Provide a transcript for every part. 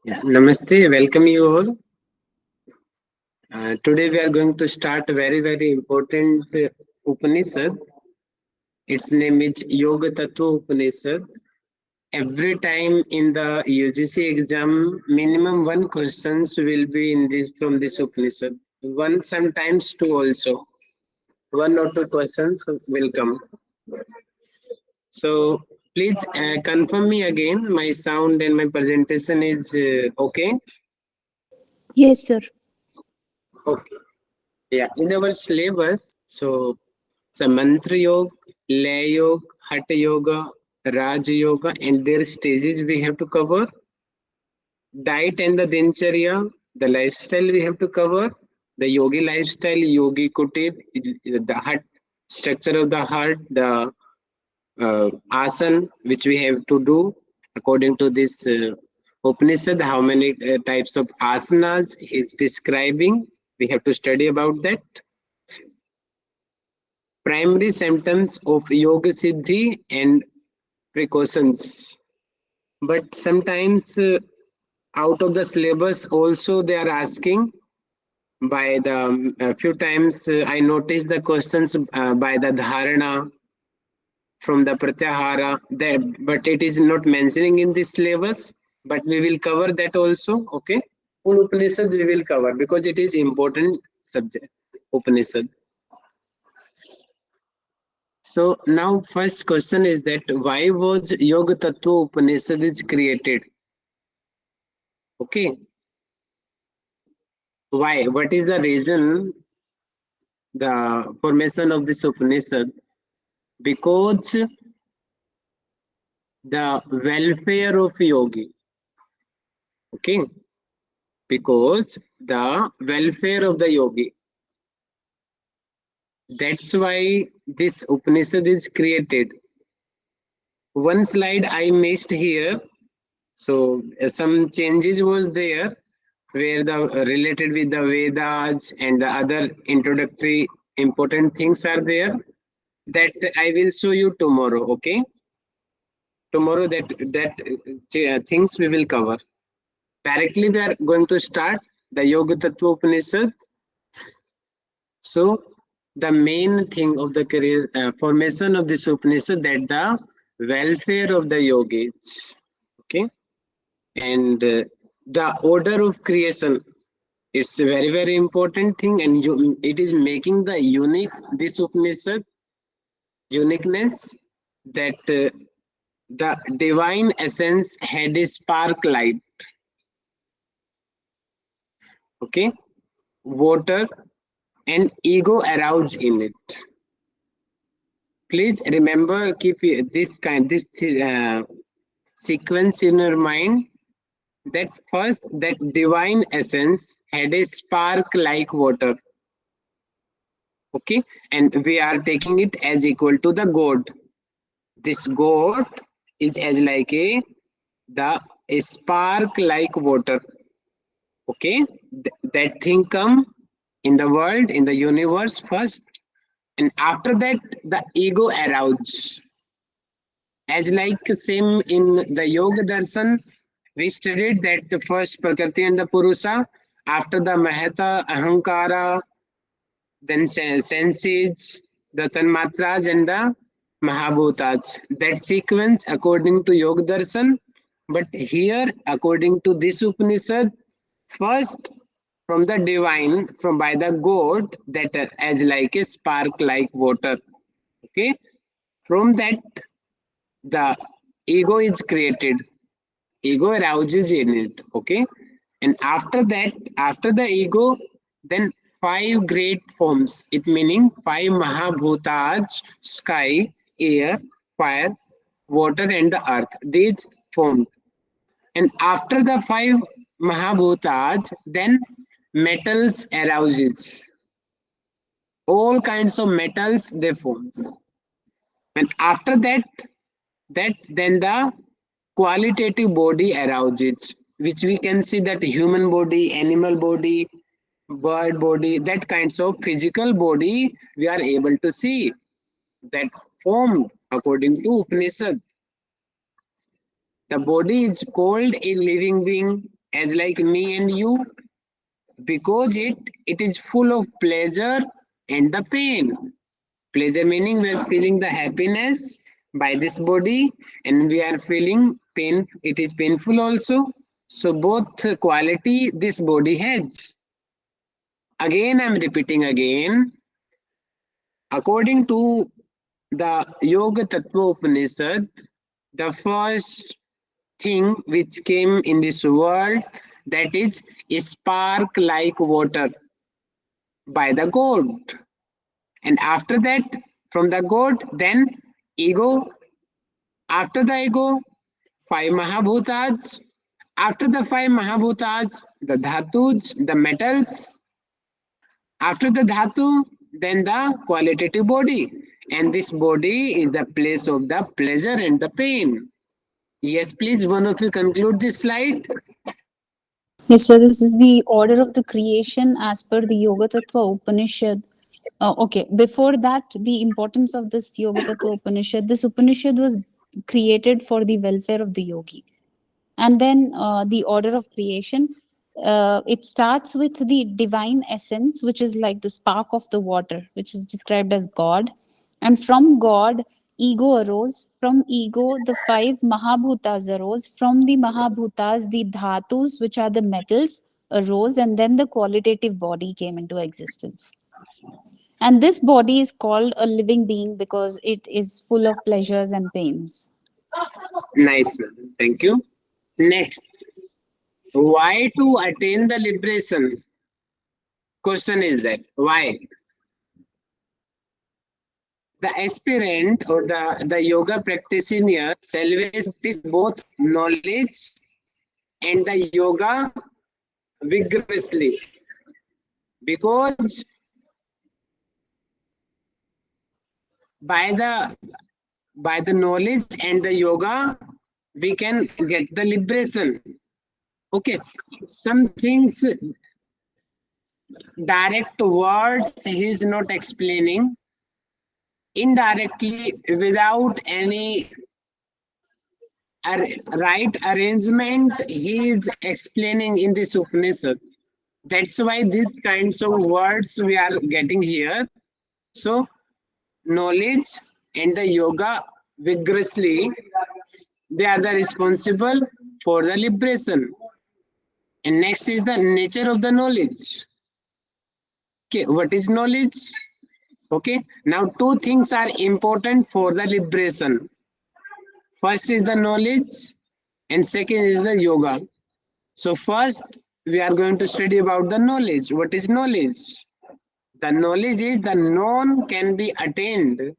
Namaste, welcome you all. Today we are going to start a very important Upanishad. Its name is Yogtattvoupanishad. Every time in the UGC exam, minimum one questions will be in this from this Upanishad. One, sometimes two also. One or two questions will come. So please confirm me again. My sound and my presentation is okay. Yes, sir. Okay. Yeah, in our syllabus, so mantra yoga, lay yoga, hatha yoga, raj yoga, and their stages we have to cover. Diet and the dincharya, the lifestyle we have to cover. The yogi lifestyle, yogi kutir, the heart structure of the heart, the asan which we have to do according to this Upanishad. How many types of asanas he's describing? We have to study about that. Primary symptoms of yoga siddhi and precautions. But sometimes out of the syllabus also they are asking by the a few times I noticed the questions by the dharana from the pratyahara that, but it is not mentioning in this syllabus, but we will cover that also. Okay, full Upanishad we will cover because it is important subject Upanishad. So now first question is that why was Yogtattvoupanishad is created? Okay. Why? What is the reason the formation of this Upanishad? Because the welfare of yogi. Okay. Because the welfare of the yogi. That's why this Upanishad is created. One slide I missed here. So some changes was there where the related with the Vedas and the other introductory important things are there that I will show you tomorrow. Okay, tomorrow that things we will cover. Directly we are going to start the Yogtattvoupanishad. So the main thing of the career formation of this Upanishad that the welfare of the yogis. Okay, and the order of creation, it's a very important thing, and it is making the unique this Upanishad uniqueness that the divine essence had a spark light. Okay, water and ego aroused in it. Please remember, keep this sequence in your mind, that first that divine essence had a spark like water. Okay, and we are taking it as equal to the god. This god is as like a spark like water. Okay, that thing come in the world, in the universe first, and after that the ego arouse. As like same in the yoga darshan, we studied that the first prakriti and the purusha, after the mahata ahankara, then senses, the tanmatras and the mahabhutas. That sequence according to yoga darshan, but here according to this Upanishad, first from the divine, from by the god, that as like a spark like water. Okay, from that the ego is created, ego arouses in it. Okay, and after that, after the ego, then five great forms, it meaning five mahabhutas: sky, air, fire, water and the earth, these formed. And after the five mahabhutas, then metals arouses, all kinds of metals they forms. And after that, then the qualitative body arouses, which we can see that human body, animal body, bird body, that kinds of physical body we are able to see that formed according to Upanishad. The body is called a living being, as like me and you, because it is full of pleasure and the pain. Pleasure meaning we are feeling the happiness by this body, and we are feeling pain. It is painful also. So both quality this body has. Again, I'm repeating again. According to the Yogtattvoupanishad, the first thing which came in this world, that is spark like water by the god, and after that from the god, then ego, after the ego, five mahabhutas, after the five mahabhutas, the dhatus, the metals, after the dhatu, then the qualitative body, and this body is the place of the pleasure and the pain. Yes, please, one of you conclude this slide. Yes, so this is the order of the creation as per the Yoga Tattva Upanishad. Okay, before that, the importance of this Yoga Tattva Upanishad. This Upanishad was created for the welfare of the yogi. And then the order of creation. It starts with the divine essence, which is like the spark of the water, which is described as God. And from God, ego arose. From ego, the five mahabhutas arose. From the mahabhutas, the dhatus, which are the metals, arose. And then the qualitative body came into existence. And this body is called a living being because it is full of pleasures and pains. Nice, man. Thank you. Next, why to attain the liberation? Question is that why? The aspirant or the yoga practitioner shall always practice both knowledge and the yoga vigorously, because by the by the knowledge and the yoga we can get the liberation. Okay, some things direct words he is not explaining, indirectly without any right arrangement he is explaining in this Upanishad. That's why these kinds of words we are getting here. So knowledge and the yoga vigorously, they are the responsible for the liberation. And next is the nature of the knowledge. Okay, what is knowledge? Okay, now two things are important for the liberation. First is the knowledge, and second is the yoga. So first we are going to study about the knowledge. What is knowledge? The knowledge is the known can be attained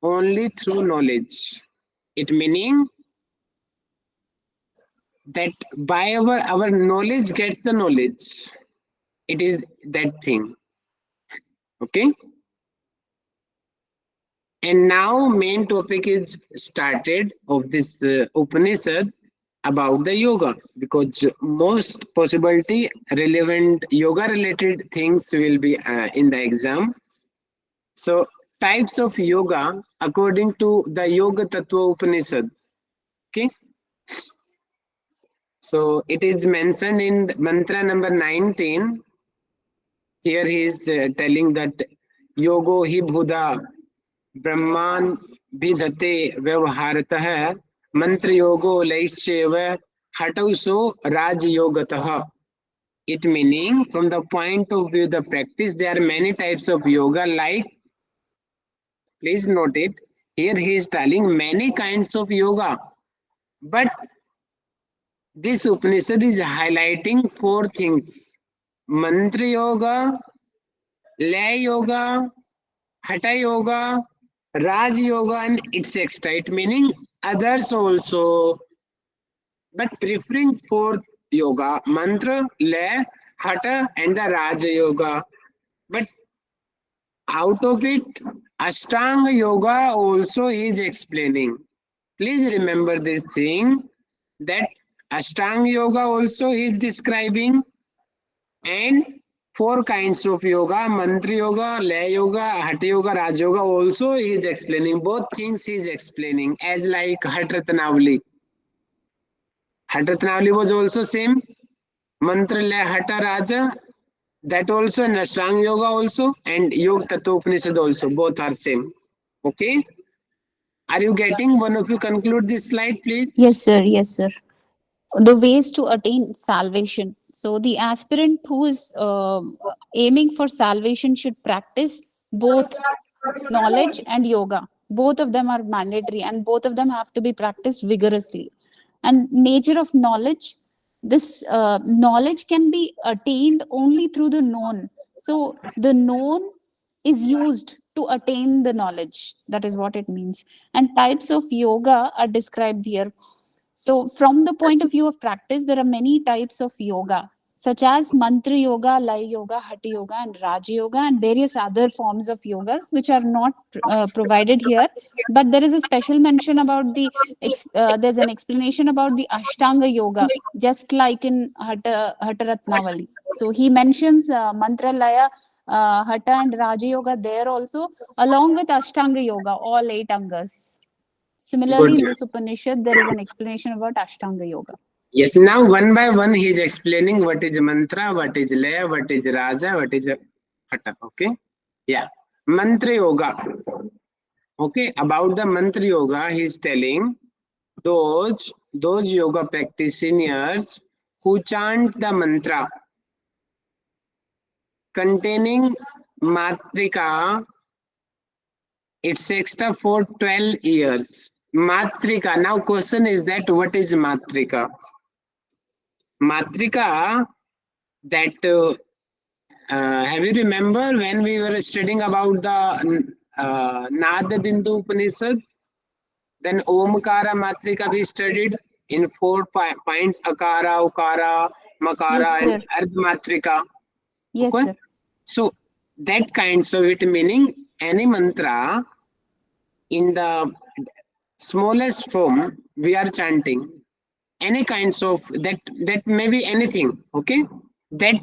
only through knowledge. It meaning that by our knowledge gets the knowledge. It is that thing. Okay. And now main topic is started of this Upanishad about the yoga, because most possibility relevant yoga related things will be in the exam. So types of yoga according to the Yogtattvoupanishad. Upanishad. Okay. So it is mentioned in mantra number 19. Here he is telling that yogo hi bhuda brahman bhidate vyavaharatah mantra yogo laischeva hatauso raj yogatah. It meaning from the point of view the practice, there are many types of yoga, like, please note it, here he is telling many kinds of yoga, but this Upanishad is highlighting four things: mantra yoga, lay yoga, hatha yoga, raj yoga, and etc. It meaning others also, but preferring fourth yoga: mantra, lay, hatha, and the raj yoga. But out of it, Ashtanga yoga also is explaining. Please remember this thing, that Ashtanga yoga also is describing, and four kinds of yoga: mantra yoga, lay yoga, hatha yoga, raj yoga also is explaining. Both things he is explaining, as like Hat Ratnavali. Hat Ratnavali was also same. Mantra Laya Hatha Raja, that also, and Ashtanga Yoga also, and Yogtattvoupanishad also, both are same. Okay? Are you getting? One of you conclude this slide, Yes, please. sir. Yes, sir. The ways to attain salvation. So, the aspirant who is aiming for salvation should practice both knowledge and yoga. Both of them are mandatory and both of them have to be practiced vigorously. And nature of knowledge, this knowledge can be attained only through the known. So, the known is used to attain the knowledge. That is what it means. And types of yoga are described here. So, from the point of view of practice, there are many types of yoga, such as mantra yoga, laya yoga, hatha yoga, and raja yoga, and various other forms of yogas, which are not provided here. But there is a special mention about there's an explanation about the Ashtanga yoga, just like in Hatha Ratnavali. So, he mentions mantra laya. Hatha and Raja Yoga there also, along with Ashtanga Yoga, all 8 angas. Similarly, Good. in this Upanishad, there is an explanation about Ashtanga Yoga. Yes, now one by one he is explaining what is mantra, what is laya, what is raja, what is hatha. Okay? Yeah. Mantra yoga. Okay, about the mantra yoga, he is telling those yoga practitioners who chant the mantra containing matrika, it's extra for 12 years. Matrika. Now question is that what is matrika? Matrika, that have you remember when we were studying about the Nada Bindu Upanishad? Then Omkara Matrika we studied in 4 points: Akara, Ukara, Yes, Makara, and sir. Ardh Matrika. Yes, Okay? sir. So that kind, so it meaning any mantra in the smallest form we are chanting, any kinds of that may be anything. Okay, that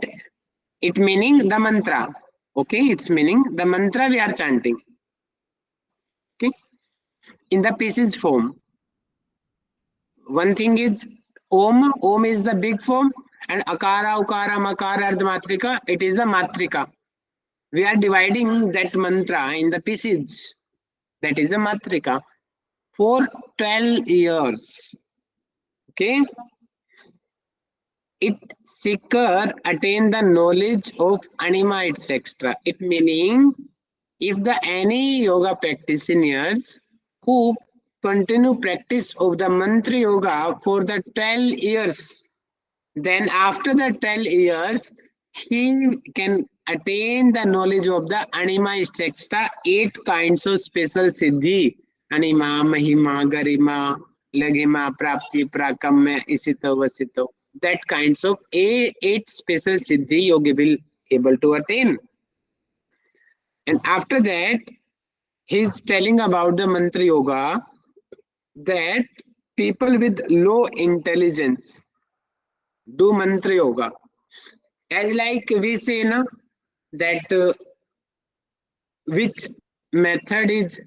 it meaning the mantra. Okay, it's meaning the mantra we are chanting. Okay, in the pieces form. One thing is Om. Om is the big form, and Akara, Ukara, Makara, Ardhamatrika, it is the Matrika. We are dividing that mantra in the pieces. That is the Matrika for 12 years. Okay, it seeker attain the knowledge of anima, etc. It meaning if the any yoga practitioners who continue practice of the mantra yoga for the 12 years, then after the 12 years he can attain the knowledge of the anima, etc. 8 kinds of special siddhi: anima, mahima, garima, lagima, prapti, prakamya, isito, vasito. That kinds of 8 special siddhi yogi will able to attain. And after that, he's telling about the mantra yoga, that people with low intelligence do mantra yoga. As like we say na, that which method is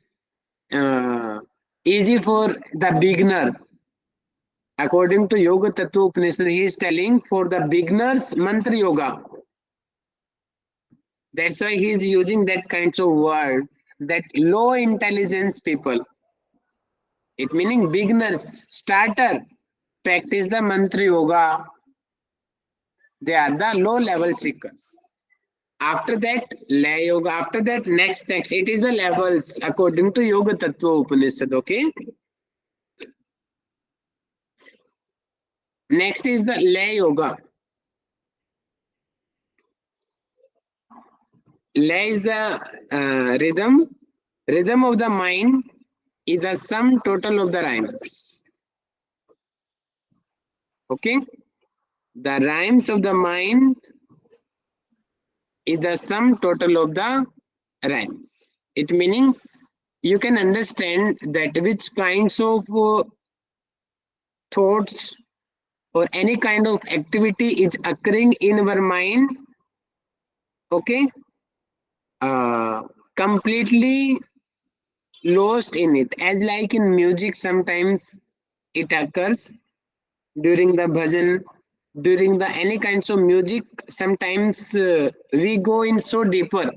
uh, easy for the beginner. According to Yoga Tattva Upanishad, he is telling for the beginners mantra yoga. That's why he is using that kinds of word, that low intelligence people. It meaning beginners, starter, practice the mantra yoga. They are the low level seekers. After that, lay yoga. After that, next. It is the levels according to Yoga Tattva Upanishad. Okay. Next is the lay yoga. Lay is the rhythm of the mind is the sum total of the rhymes. Okay. The rhymes of the mind is the sum total of the rhymes. It meaning you can understand that which kinds of thoughts or any kind of activity is occurring in our mind. Okay, completely lost in it. As like in music, sometimes it occurs during the bhajan, during the any kinds of music, sometimes we go in so deeper.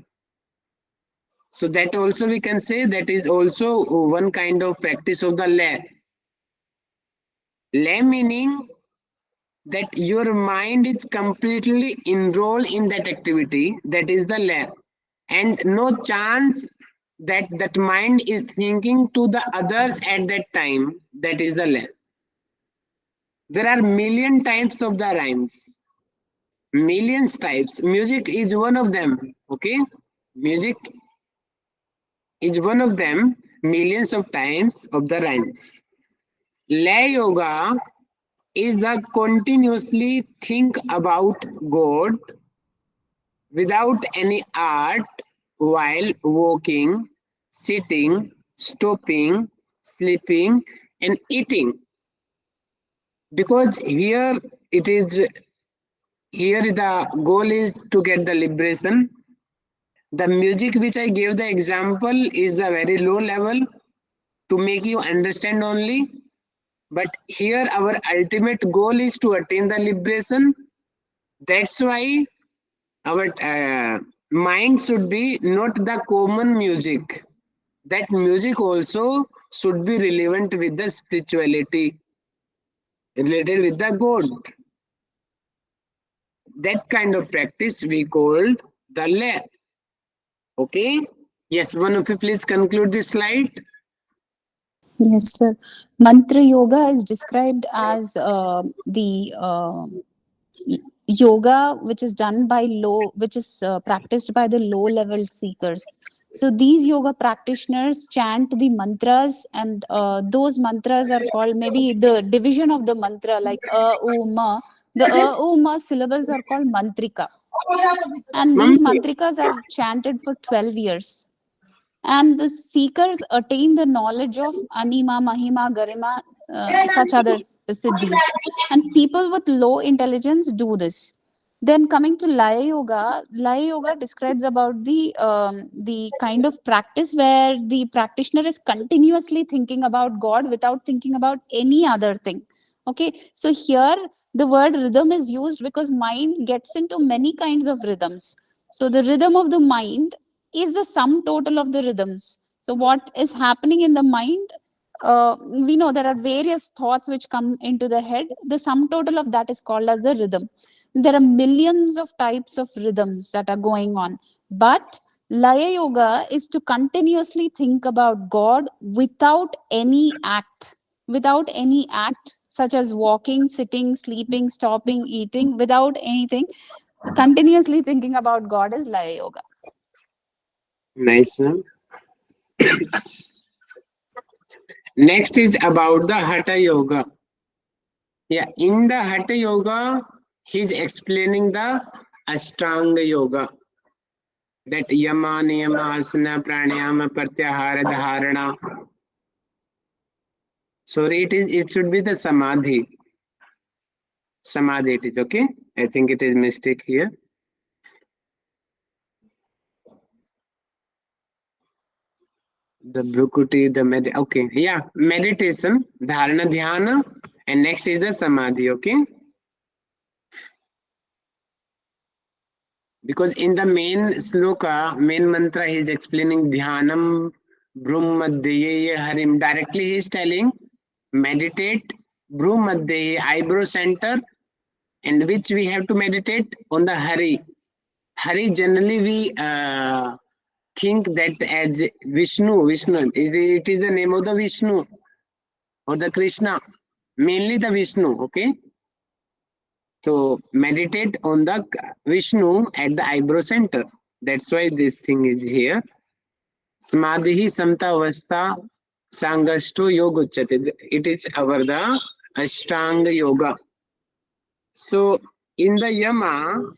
So that also we can say that is also one kind of practice of the lay. Lay meaning that your mind is completely enrolled in that activity, that is the lay, and no chance that that mind is thinking to the others at that time, that is the lay. There are million types of the rhymes, millions types. Music is one of them. Okay, music is one of them, millions of times of the rhymes. Lay yoga is the continuously think about God without any art while walking, sitting, stopping, sleeping, and eating. Because it is here the goal is to get the liberation. The music which I gave the example is a very low level to make you understand only. But here our ultimate goal is to attain the liberation. That's why our mind should be not the common music. That music also should be relevant with the spirituality, related with the God. That kind of practice we called the lay. Okay. Yes, one of you please conclude this slide. Yes, sir. Mantra yoga is described as the yoga which is done by which is practiced by the low level seekers. So these yoga practitioners chant the mantras, and those mantras are called, maybe the division of the mantra, like u ma. The u ma syllables are called mantrika, and these Mummy, mantrikas are chanted for 12 years. And the seekers attain the knowledge of anima, mahima, garima, such other siddhis. And people with low intelligence do this. Then coming to Laya Yoga describes about the kind of practice where the practitioner is continuously thinking about God without thinking about any other thing. Okay, so here the word rhythm is used because mind gets into many kinds of rhythms. So the rhythm of the mind is the sum total of the rhythms. So what is happening in the mind, we know there are various thoughts which come into the head. The sum total of that is called as a rhythm. There are millions of types of rhythms that are going on, but Laya Yoga is to continuously think about God without any act such as walking, sitting, sleeping, stopping, eating, without anything. Continuously thinking about God is Laya Yoga. nice one. Next is about the Hatha Yoga. Yeah, in the Hatha Yoga, he's explaining the Ashtanga Yoga. That Yama, Niyama, Asana, Pranayama, Pratyahara, Dharana. Sorry, it should be the Samadhi. Samadhi it is, okay? I think it is mistake here. The Bhrukuti, okay, yeah, meditation, Dharana, Dhyana, and next is the Samadhi, okay? Because in the main sloka, main mantra, he is explaining Dhyanam, Brahmadhyaye Harim. Directly he is telling, meditate, Brahmadhyaye, eyebrow center, and which we have to meditate on the Hari. Hari generally we think that as Vishnu, it is the name of the Vishnu or the Krishna, mainly the Vishnu, okay? So meditate on the Vishnu at the eyebrow center. That's why this thing is here. Samadhi samta avastha sangasto yoga uchyate. It is our the Ashtanga yoga. So in the Yama,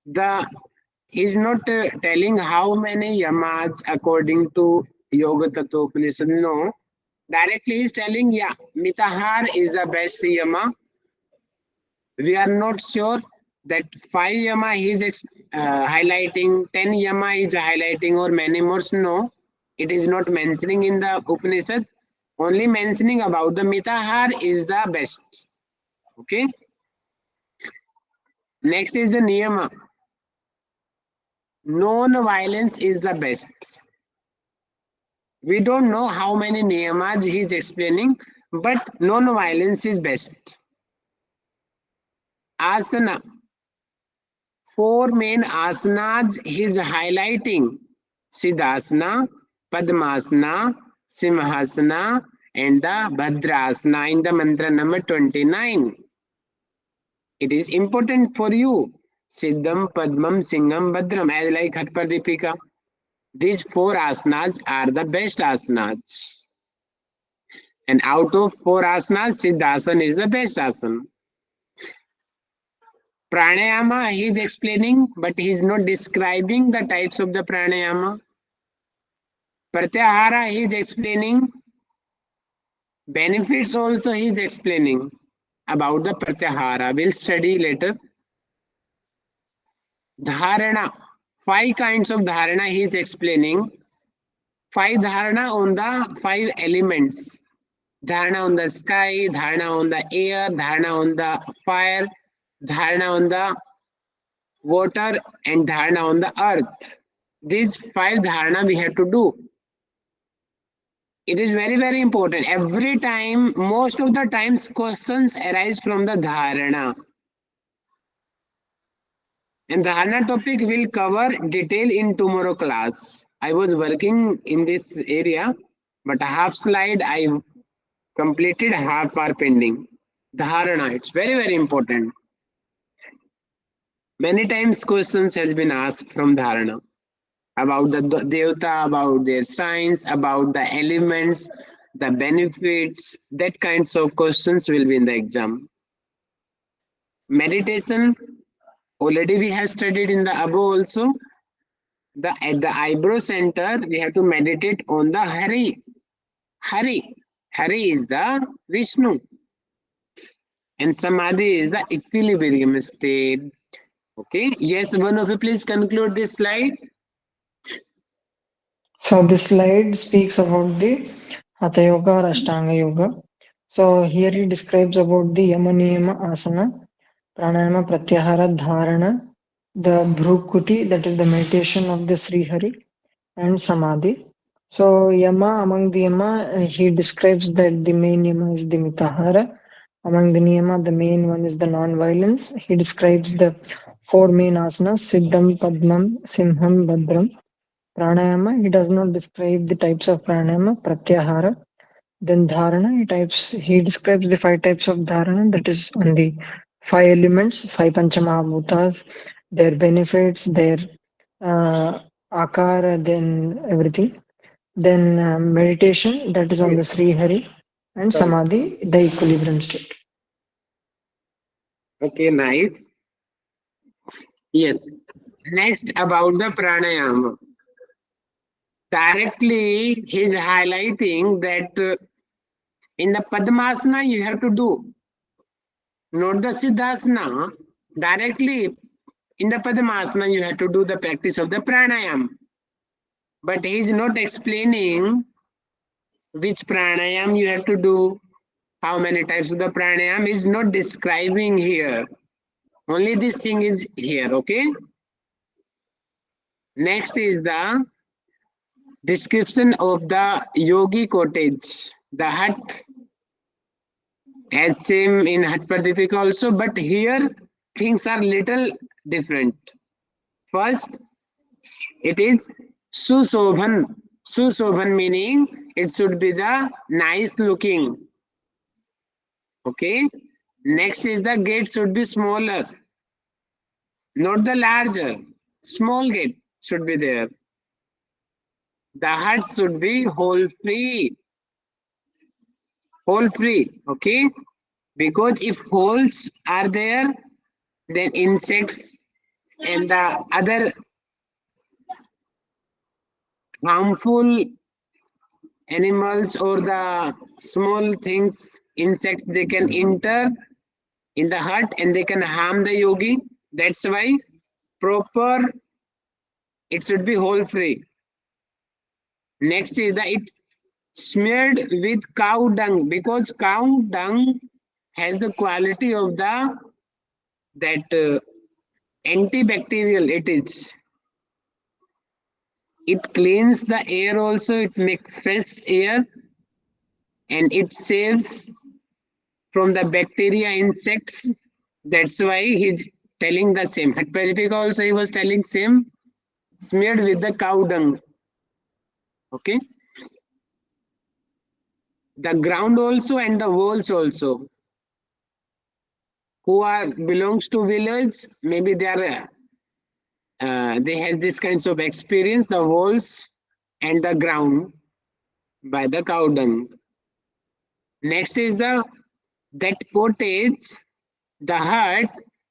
the he's not telling how many yamas according to Yogtattvoupanishad. No, directly he's telling, yeah, Mitahar is the best yama. We are not sure that 5 yama he is highlighting, 10 yama is highlighting, or many more. No, it is not mentioning in the Upanishad. Only mentioning about the Mitahar is the best. Okay. Next is the niyama. Non-violence is the best. We don't know how many niyamas he is explaining, but non-violence is best. Asana. 4 main asanas he is highlighting. Siddhasana, Padmasana, Simhasana, and the Bhadrasana in the mantra number 29. It is important for you. Siddham, Padmam, Singham, Bhadram, as like Hatpadipika. These 4 asanas are the best asanas. And out of 4 asanas, Siddhasana is the best asana. Pranayama he is explaining, but he is not describing the types of the pranayama. Pratyahara he is explaining. Benefits also he is explaining about the pratyahara. We'll study later. Dharana. 5 kinds of dharana he is explaining. 5 dharana on the 5 elements. Dharana on the sky, dharana on the air, dharana on the fire, dharana on the water, and dharana on the earth. These 5 dharana we have to do. It is very, very important. Every time, most of the times, questions arise from the dharana. And dharana topic will cover detail in tomorrow class. I was working in this area, but half slide I completed, half are pending. Dharana, it's very, very important. Many times questions has been asked from dharana about the devta, about their signs, about the elements, the benefits. That kinds of questions will be in the exam. Meditation, already we have studied in the above also. At the eyebrow center, we have to meditate on the Hari. Hari. Hari is the Vishnu. And Samadhi is the equilibrium state. Okay. Yes, one of you please conclude this slide. So this slide speaks about the Hatha Yoga or Ashtanga Yoga. So here he describes about the Yama Niyama Asana, Pranayama Pratyahara Dharana, the Bhrukuti, that is the meditation of the Sri Hari, and Samadhi. So Yama, among the Yama, he describes that the main Yama is the Mitahara. Among the Niyama, the main one is the non-violence. He describes the 4 main asanas, Siddham, Padmam, Simham, Bhadram. Pranayama, he does not describe the types of pranayama, pratyahara. Then dharana, he describes the 5 types of dharana, that is on the 5 elements, 5 panchamahabhutas, their benefits, their uh, akara, then everything. Then meditation, that is on the Sri Hari, and Sorry. samadhi, the equilibrium state. Okay, nice. Yes. Next, about the pranayama. Directly, he is highlighting that in the Padmasana you have to do, not the Siddhasana. Directly in the Padmasana you have to do the practice of the pranayama. But he is not explaining which pranayama you have to do, how many types of the pranayama is not describing here. Only this thing is here, okay? Next is the description of the yogi cottage, the hut, as same in Hut Pradipika also, but here things are little different. First, it is Susobhan. Susobhan meaning it should be the nice looking. Okay. Next is the gate should be smaller, not the larger. Small gate should be there. The hut should be hole free. Hole free. Okay. Because if holes are there, then insects and the other harmful animals or the small things, insects, they can enter in the hut and they can harm the yogi. That's why proper, it should be hole free. Next is the it smeared with cow dung, because cow dung has the quality of the that antibacterial it is. It cleans the air also, it makes fresh air, and it saves from the bacteria, insects. That's why he's telling the same. At Pradipika also he was telling same, smeared with the cow dung. Okay. The ground also and the walls also. Who are belongs to village, maybe they are they have this kinds of experience, the walls and the ground by the cow dung. Next is the that cottage, the hut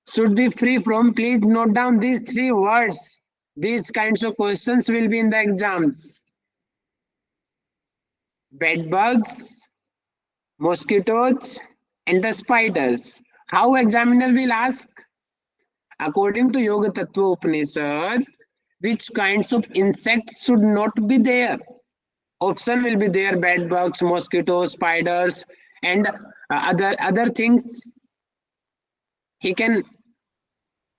should be free from. Please note down these three words. These kinds of questions will be in the exams. Bed bugs, mosquitoes, and the spiders. How examiner will ask? According to Yogtattvoupanishad, which kinds of insects should not be there? Option will be there: bed bugs, mosquitoes, spiders, and other things. He can,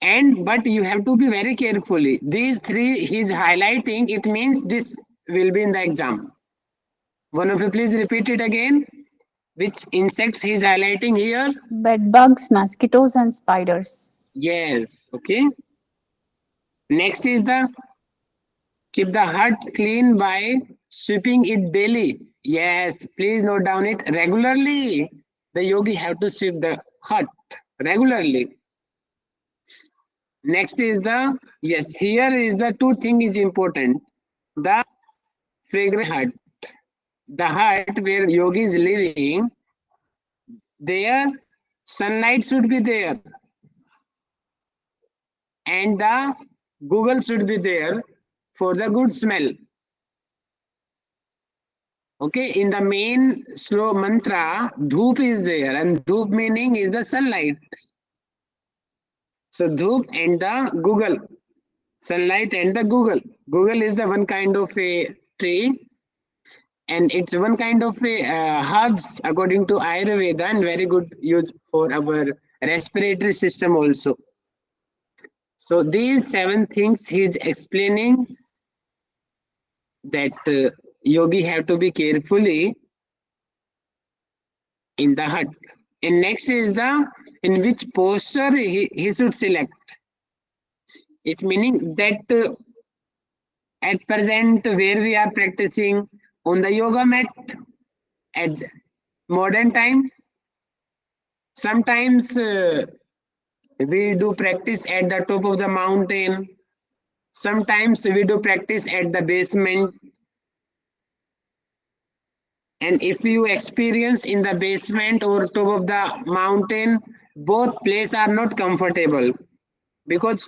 and but you have to be very carefully. These three he is highlighting. It means this will be in the exam. One of you please repeat it again. Which insects he is highlighting here? Bed bugs, mosquitoes, and spiders. Yes. Okay. Next is the keep the hut clean by sweeping it daily. Yes, please note down it regularly. The yogi have to sweep the hut regularly. Next is the, yes, here is the two thing is important. The fragrant hut. The hut where yogi is living, there sunlight should be there. And the Google should be there for the good smell. Okay, in the main slow mantra, dhoop is there, and dhoop meaning is the sunlight. So dhoop and the Google, sunlight and the Google. Google is the one kind of a tree, and it's one kind of a herbs according to Ayurveda, and very good use for our respiratory system also. So these 7 things he is explaining that yogi have to be carefully in the hut. And next is the in which posture he should select. It meaning that at present where we are practicing on the yoga mat at modern time, sometimes we do practice at the top of the mountain, sometimes we do practice at the basement. And if you experience in the basement or top of the mountain, both places are not comfortable, because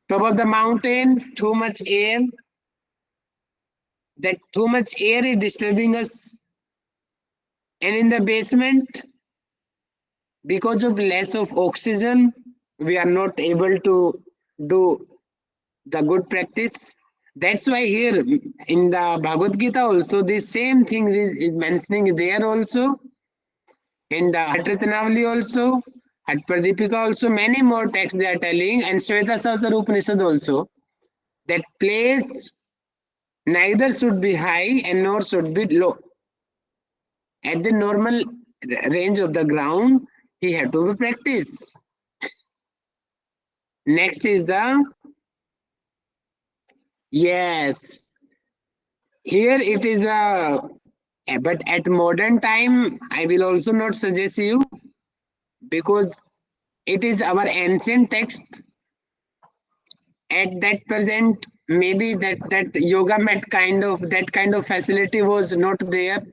top of the mountain, too much air, that too much air is disturbing us. And in the basement, because of less of oxygen, we are not able to do the good practice. That's why here in the Bhagavad Gita also, the same thing is mentioning there also. In the Hatratnavali also, Hat Pradipika also, many more texts they are telling, and Shvetasastra Upanishad also, that place neither should be high and nor should be low. At the normal range of the ground, he had to be practice. Next is the, yes, here it is a, but at modern time, I will also not suggest you, because it is our ancient text. At that present, maybe that yoga mat kind of, that kind of facility was not there.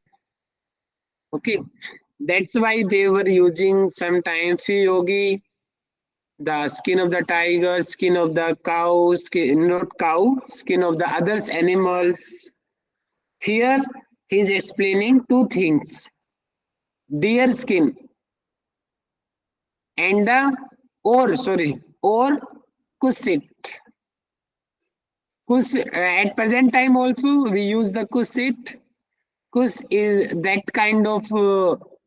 Okay, that's why they were using sometimes yogi, the skin of the tiger, skin of the cow, skin, not cow, skin of the others animals. Here he is explaining two things: deer skin and the or kusit. At present time also we use the kusit. Kus is that kind of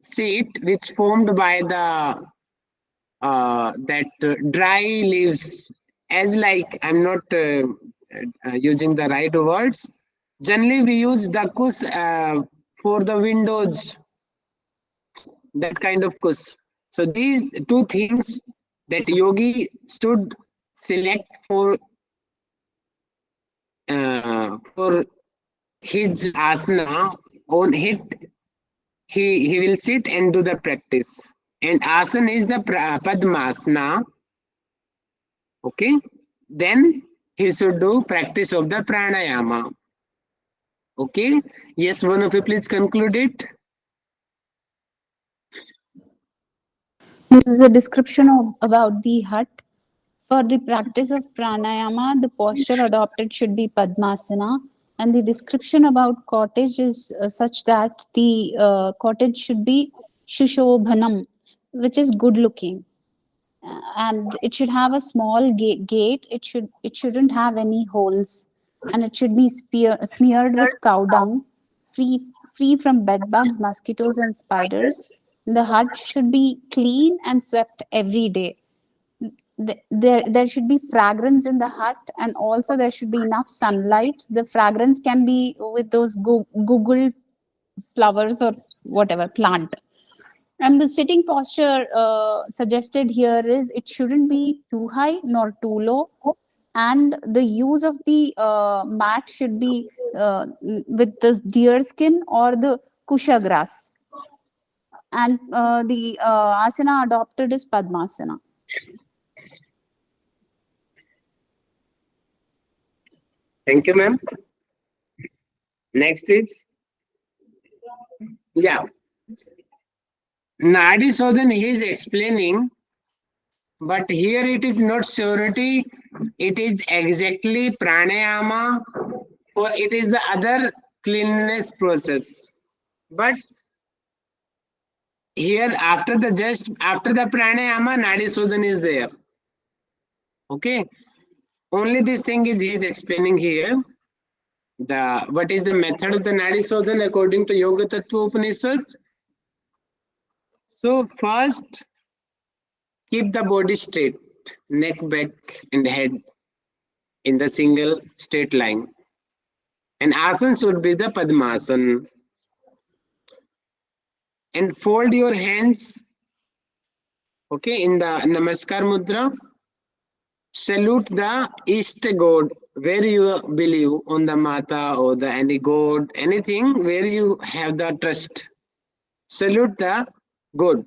seed which formed by the dry leaves as like I'm not using the right words. Generally, we use the kus for the windows, that kind of kus. So these two things that yogi should select for his asana on it. He will sit and do the practice. And asana is the padmasana. Okay. Then he should do practice of the pranayama. Okay. Yes, one of you please conclude it. This is a description of, about the hut. For the practice of pranayama, the posture adopted should be Padmasana, and the description about cottage is such that the cottage should be Shushobhanam, which is good looking. And it should have a small gate. It shouldn't have any holes, and it should be smeared with cow dung, free from bed bugs, mosquitoes, and spiders. The hut should be clean and swept every day. There should be fragrance in the hut, and also there should be enough sunlight. The fragrance can be with those google flowers or whatever plant. And the sitting posture suggested here is it shouldn't be too high nor too low, and the use of the mat should be with the deer skin or the kusha grass. And the asana adopted is Padmasana. Thank you, ma'am. Next is, yeah, Nadi Sodhan he is explaining, but here it is not surety, it is exactly pranayama, or it is the other cleanliness process. But here after the pranayama, Nadi Sodhan is there. Okay. Only this thing is he is explaining here. What is the method of the Nadi Sodhan according to Yogtattvoupanishad? So first, keep the body straight, neck, back, and head in the single straight line. And asana should be the Padmasana. And fold your hands, okay, in the Namaskar Mudra. Salute the East God, where you believe on the Mata or the any God, anything where you have the trust. Salute the God.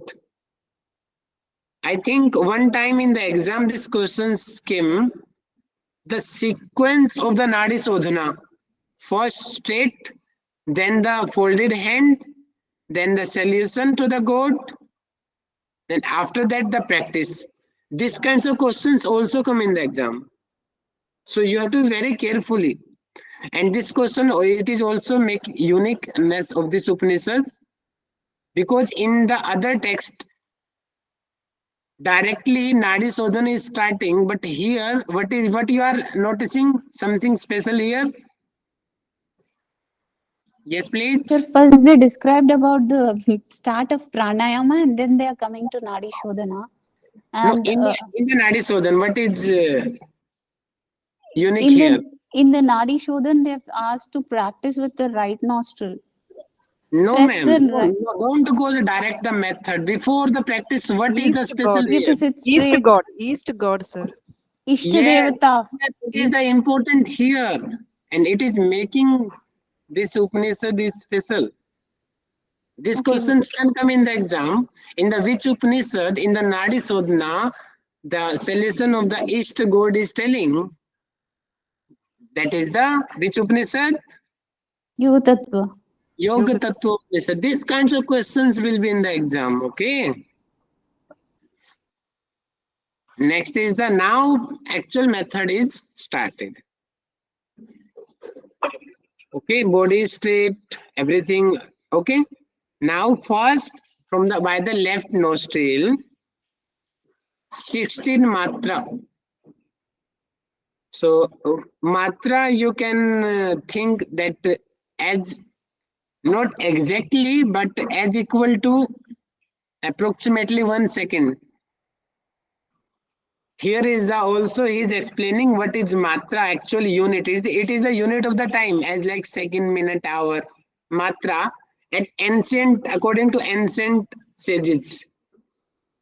I think one time in the exam, this questions came, the sequence of the Nadi Sodhana. First straight, then the folded hand, then the solution to the God, then after that the practice. These kinds of questions also come in the exam. So you have to be very carefully. And this question, it is also make uniqueness of this Upanishad, because in the other text, directly Nadi Sodhan is starting, but here, what you are noticing? Something special here? Yes, please. Sir, first they described about the start of pranayama, and then they are coming to Nadi Shodhana. No, And in the Nadi Sodhan, what is unique in here? the Nadi Shodhan, they've asked to practice with the right nostril. No, Press ma'am. the right. Don't go direct the method. Before the practice, what is the East special God. You have here? to sit East straight. God. East God, sir. Yes, Ishtadevata. it is the important here. And it is making this Upanishad is special. These Okay. questions can come in the exam. In the which Upanishad, in the Nadi Sodhana, the solution of the East God is telling. That is the which Upanishad? Yogtattva. Yogtattvoupanishad. These kinds of questions will be in the exam. Okay. Next is the now actual method is started. Okay, body straight, everything. Okay. Now first from the by the left nostril, 16 matra. So matra you can think that as not exactly but as equal to approximately 1 second. Here is the also he is explaining what is matra, actual unit. It is the unit of the time, as like second, minute, hour. Matra at ancient, according to ancient sages.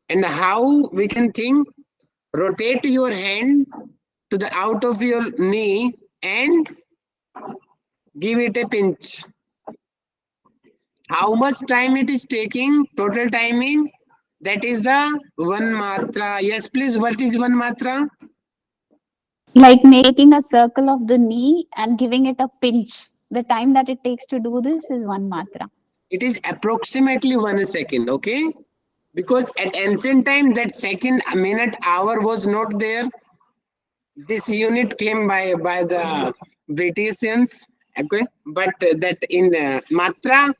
And how we can think, rotate your hand to the out of your knee and give it a pinch. How much time it is taking, total timing, that is the one matra. Yes, please, what is one matra? Like making a circle of the knee and giving it a pinch. The time that it takes to do this is one matra. It is approximately 1 second, okay? Because at ancient time, that second, a minute, hour was not there. This unit came by the Britishans, okay? But that in matra,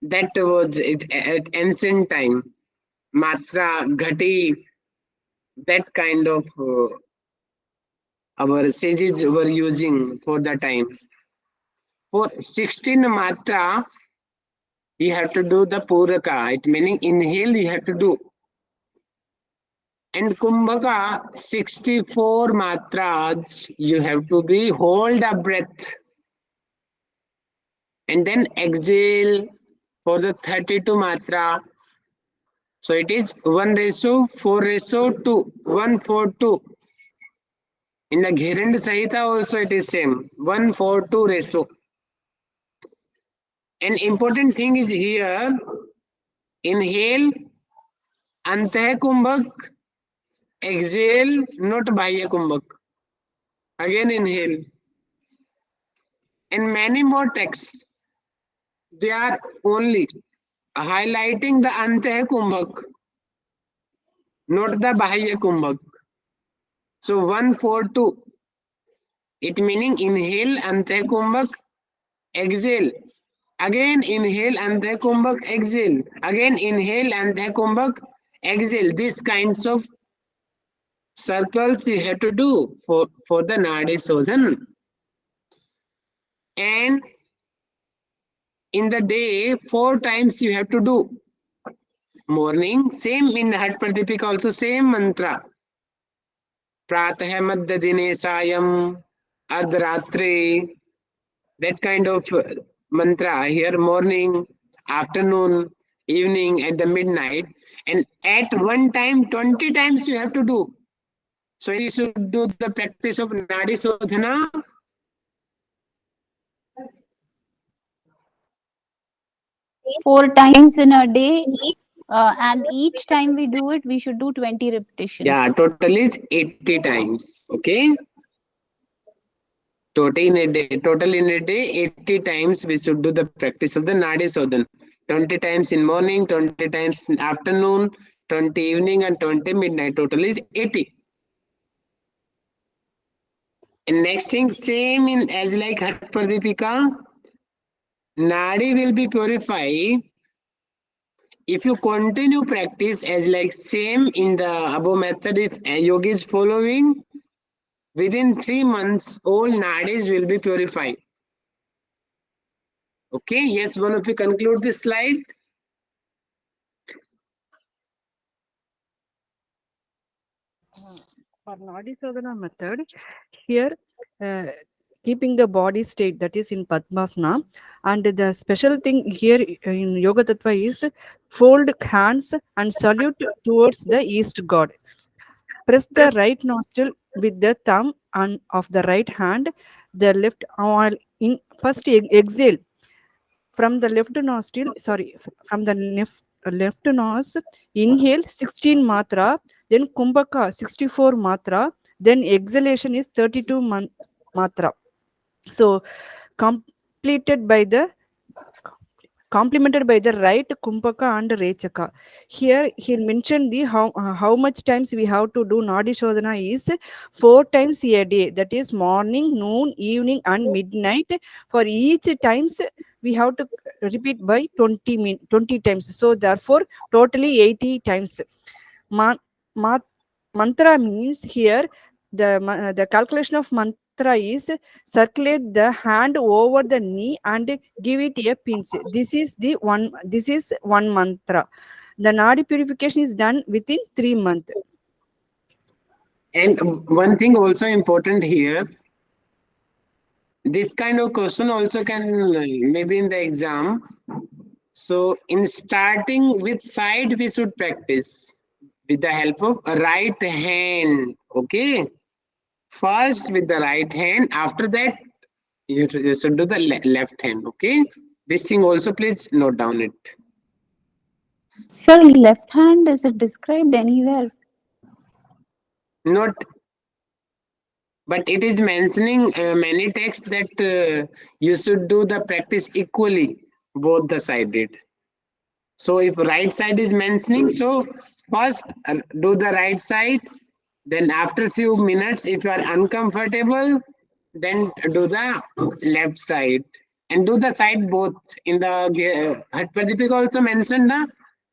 that was it at ancient time. Matra, ghati, that kind of our sages were using for the time. For 16 matra, you have to do the puraka. It meaning inhale you have to do. And kumbhaka 64 matras you have to be hold a breath. And then exhale for the 32 matra. So it is 1:4:2, 1:4:2. In the Ghirand Sahita also it is same, 1:4:2. An important thing is here, inhale, antah kumbhak, exhale, not bahya kumbhak. Again inhale. And many more texts, they are only highlighting the antah kumbhak, not the bahya kumbhak. So 1:4:2. It meaning inhale antah kumbhak, exhale. Again inhale antah kumbhak, exhale. Again inhale antah kumbhak, exhale. These kinds of circles you have to do for the Nadi Sodhan. And in the day, 4 times you have to do. Morning, same in the Hat Pradipika also, same mantra. Pratah Madhya Dine Sayam, Ardhratri, that kind of mantra here, morning, afternoon, evening, at the midnight. And at one time, 20 times you have to do. So you should do the practice of Nadi Sodhana. Four times in a day, and each time we do it, we should do 20 repetitions. Yeah, total is 80 times. Okay. Total in a day, 80 times we should do the practice of the Nadi Sodhan. 20 times in morning, 20 times in afternoon, 20 evening, and 20 midnight. Total is 80. And next thing, same in as like Hat Pradipika, Nadi will be purified if you continue practice as like same in the above method. If a yogi is following, within 3 months, all nadis will be purified. Okay, yes, one of you conclude this slide. For Nadi Sadhana method, here keeping the body state, that is in Padmasana, and the special thing here in Yoga Tattva is fold hands and salute towards the East God. Press the right nostril with the thumb and of the right hand, the left arm in first exhale from the left nostril, from the left nose, inhale 16 matra, then kumbhaka 64 matra, then exhalation is 32 matra. So completed by the complemented by the right kumbhaka and rechaka. Here he mentioned the how much times we have to do Nadi Shodhana is 4 times a day, that is morning, noon, evening and midnight. For each times we have to repeat by 20 times, so therefore totally 80 times. Mantra means here the calculation of mantra is circulate the hand over the knee and give it a pinch. This is one mantra. The Nadi purification is done within 3 months. And one thing also important here, this kind of question also can maybe in the exam. So in starting with side, we should practice with the help of right hand. Okay. First with the right hand. After that, you should do the left hand. Okay. This thing also please note down it. Sir, left hand, is it described anywhere? Not, but it is mentioning many texts that you should do the practice equally, both the sided. So if right side is mentioning, so first do the right side, then after few minutes, if you are uncomfortable, then do the left side and do the side both. In the Pradipika also mentioned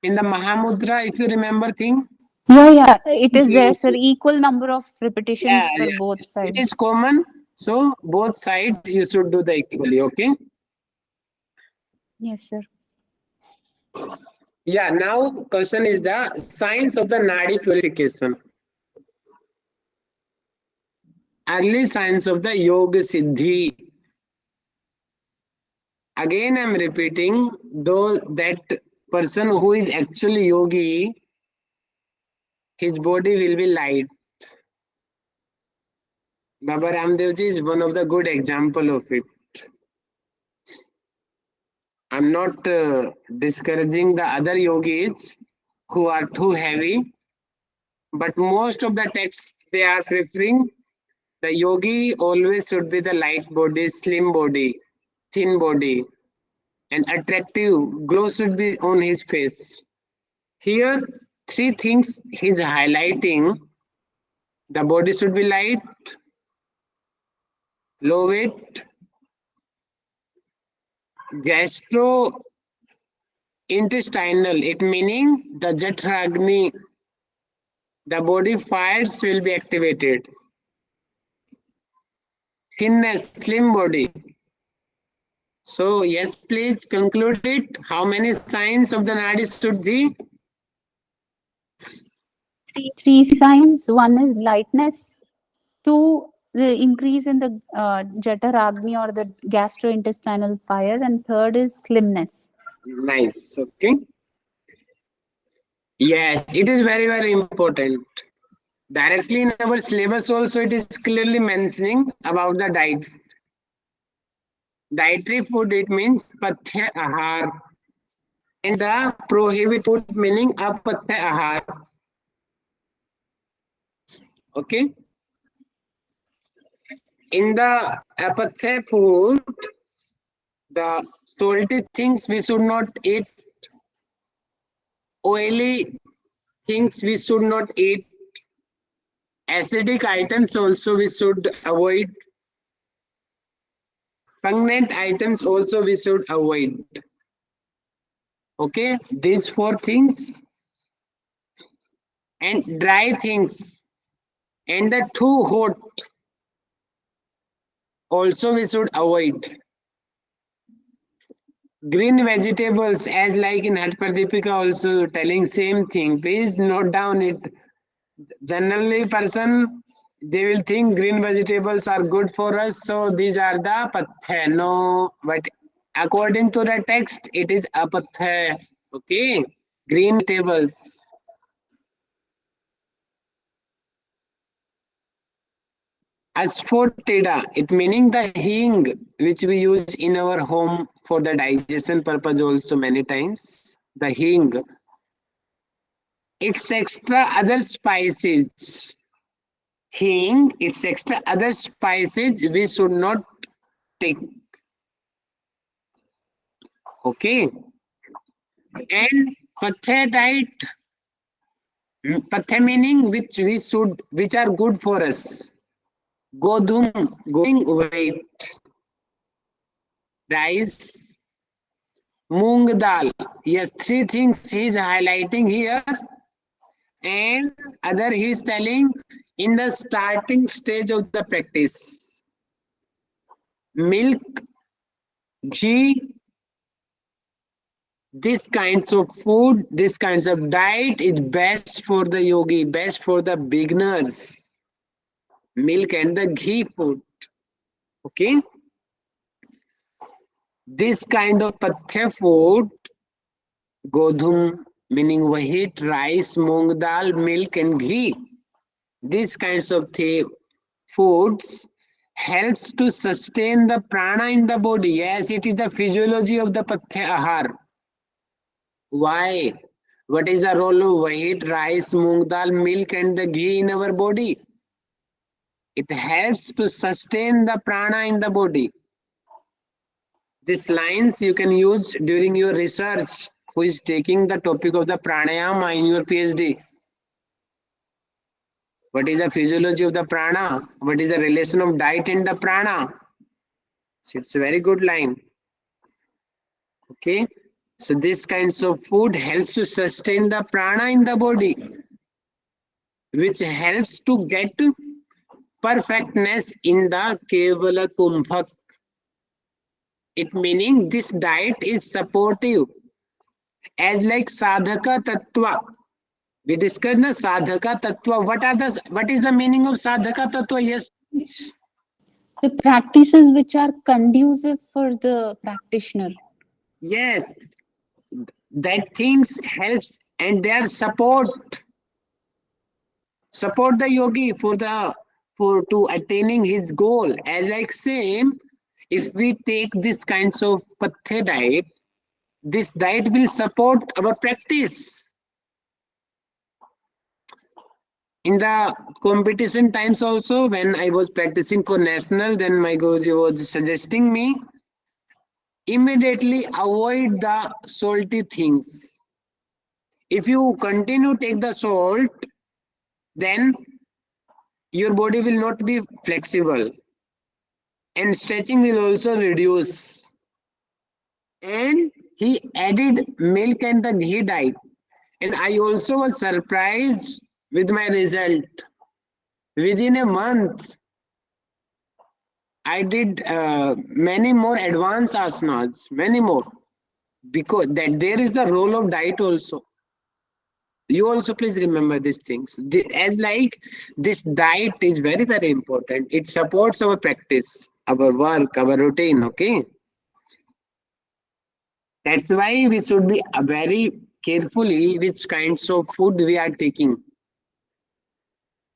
in the Mahamudra, if you remember thing. Yeah, it is there, sir. Equal number of repetitions for Yeah, both it is sides. common. So both sides you should do the equally. Okay. Yes, sir. Yeah. Now question is the science of the Nadi purification. Early signs of the Yoga Siddhi. Again, I'm repeating, though that person who is actually yogi, his body will be light. Baba Ramdevji is one of the good example of it. I'm not discouraging the other yogis who are too heavy, but most of the texts they are preferring the yogi always should be the light body, slim body, thin body, and attractive glow should be on his face. Here, three things he's highlighting. The body should be light, low weight, gastrointestinal, it meaning the Jatragni, the body fires will be activated. Thinness, slim body. So, yes, please conclude it. How many signs of the Nadi should be? Three signs. One is lightness. Two, the increase in the Jataragni or the gastrointestinal fire. And third is slimness. Nice. Okay. Yes, it is very, very important. Directly in our syllabus also it is clearly mentioning about the diet. Dietary food it means pathya ahar and the prohibited food meaning apathya ahar. Okay. In the apathya food, the salty things we should not eat, oily things we should not eat, acidic items also we should avoid, pungent items also we should avoid. Okay, these four things and dry things and the too hot also we should avoid. Green vegetables as like in Hatpardipika also telling same thing. Please note down it. Generally person they will think green vegetables are good for us, so these are the pathya. No, but according to the text it is apathya. Okay, green vegetables. Asphoticida, it meaning the hing which we use in our home for the digestion purpose also many times. The hing, it's extra other spices. Hing, it's extra other spices we should not take. Okay, and patha diet, patha meaning which we should, which are good for us. Godum, going weight, rice, moong dal. Yes, three things he is highlighting here, and other he is telling in the starting stage of the practice. Milk, ghee, this kinds of food, this kinds of diet is best for the yogi, best for the beginners. milk and the ghee food. Okay, this kind of pathya food, godhum meaning wheat, rice, moong dal, milk and ghee, these kinds of foods helps to sustain the prana in the body. Yes, it is the physiology of the pathya ahar. Why? What is the role of wheat, rice, moong dal, milk and the ghee in our body? It helps to sustain the prana in the body. These lines you can use during your research, who is taking the topic of the pranayama in your PhD. What is the physiology of the prana? What is the relation of diet and the prana? So it's a very good line. Okay. So these kinds of food helps to sustain the prana in the body, which helps to get perfectness in the Kevala Kumbhak. It meaning this diet is supportive as like sadhaka tattva. We discussed na sadhaka tattva. What is the meaning of sadhaka tattva? Yes, please. The practices which are conducive for the practitioner. Yes, that things helps and they are support the yogi for to attaining his goal. As like same, if we take this kinds of pathya diet, this diet will support our practice. In the competition times also, when I was practicing for national, then my Guruji was suggesting me immediately avoid the salty things. If you continue take the salt, then your body will not be flexible and stretching will also reduce. And he added milk and the ghee diet. And I also was surprised with my result. Within a month, I did many more advanced asanas, many more, because that there is the role of diet also. You also please remember these things. As like this diet is very very important. It supports our practice, our work, our routine. Okay, that's why we should be very carefully which kinds of food we are taking.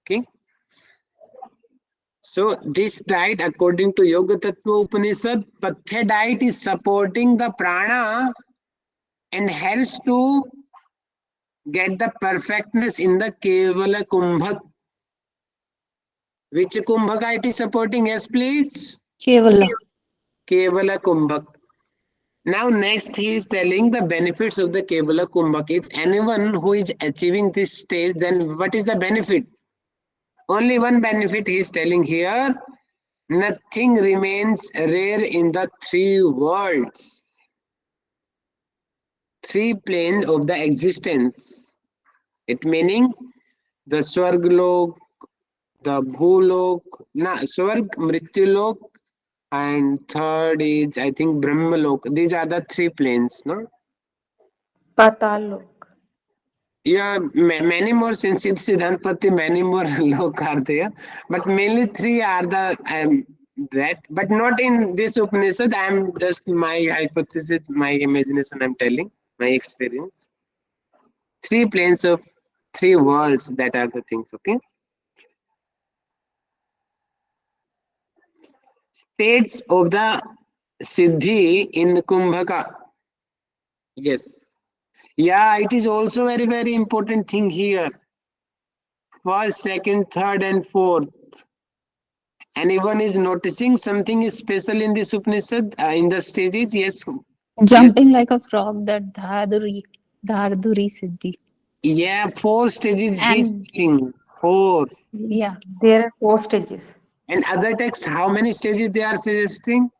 Okay. So this diet, according to Yogtattvoupanishad, Pathya diet is supporting the prana and helps to get the perfectness in the Kevala Kumbhak. Which Kumbhaka it is supporting? Yes, please. Kevala. Kevala Kumbhak. Now next he is telling the benefits of the Kevala Kumbhak. If anyone who is achieving this stage, then what is the benefit? Only one benefit he is telling here. Nothing remains rare in the three worlds, three planes of the existence. It meaning the Swarglok, the Bhulok, Swarg, Mrityulok, and third is I think Brahmalok. These are the three planes, no? Patal. Yeah, many more since it's Siddhantapati, many more lok are there, but mainly three are the that, but not in this Upanishad. I'm just my hypothesis, my imagination. I'm telling my experience. Three planes of three worlds. That are the things. Okay, states of the Siddhi in Kumbhaka. Yes, yeah, it is also very very important thing here. First, second, third, and fourth. Anyone is noticing something is special in this Upanishad in the stages? Yes, yes. Jumping like a frog, that Dharduri Siddhi. Yeah, four stages he's And taking. Four. yeah, There are 4 stages. And other texts, how many stages they are suggesting?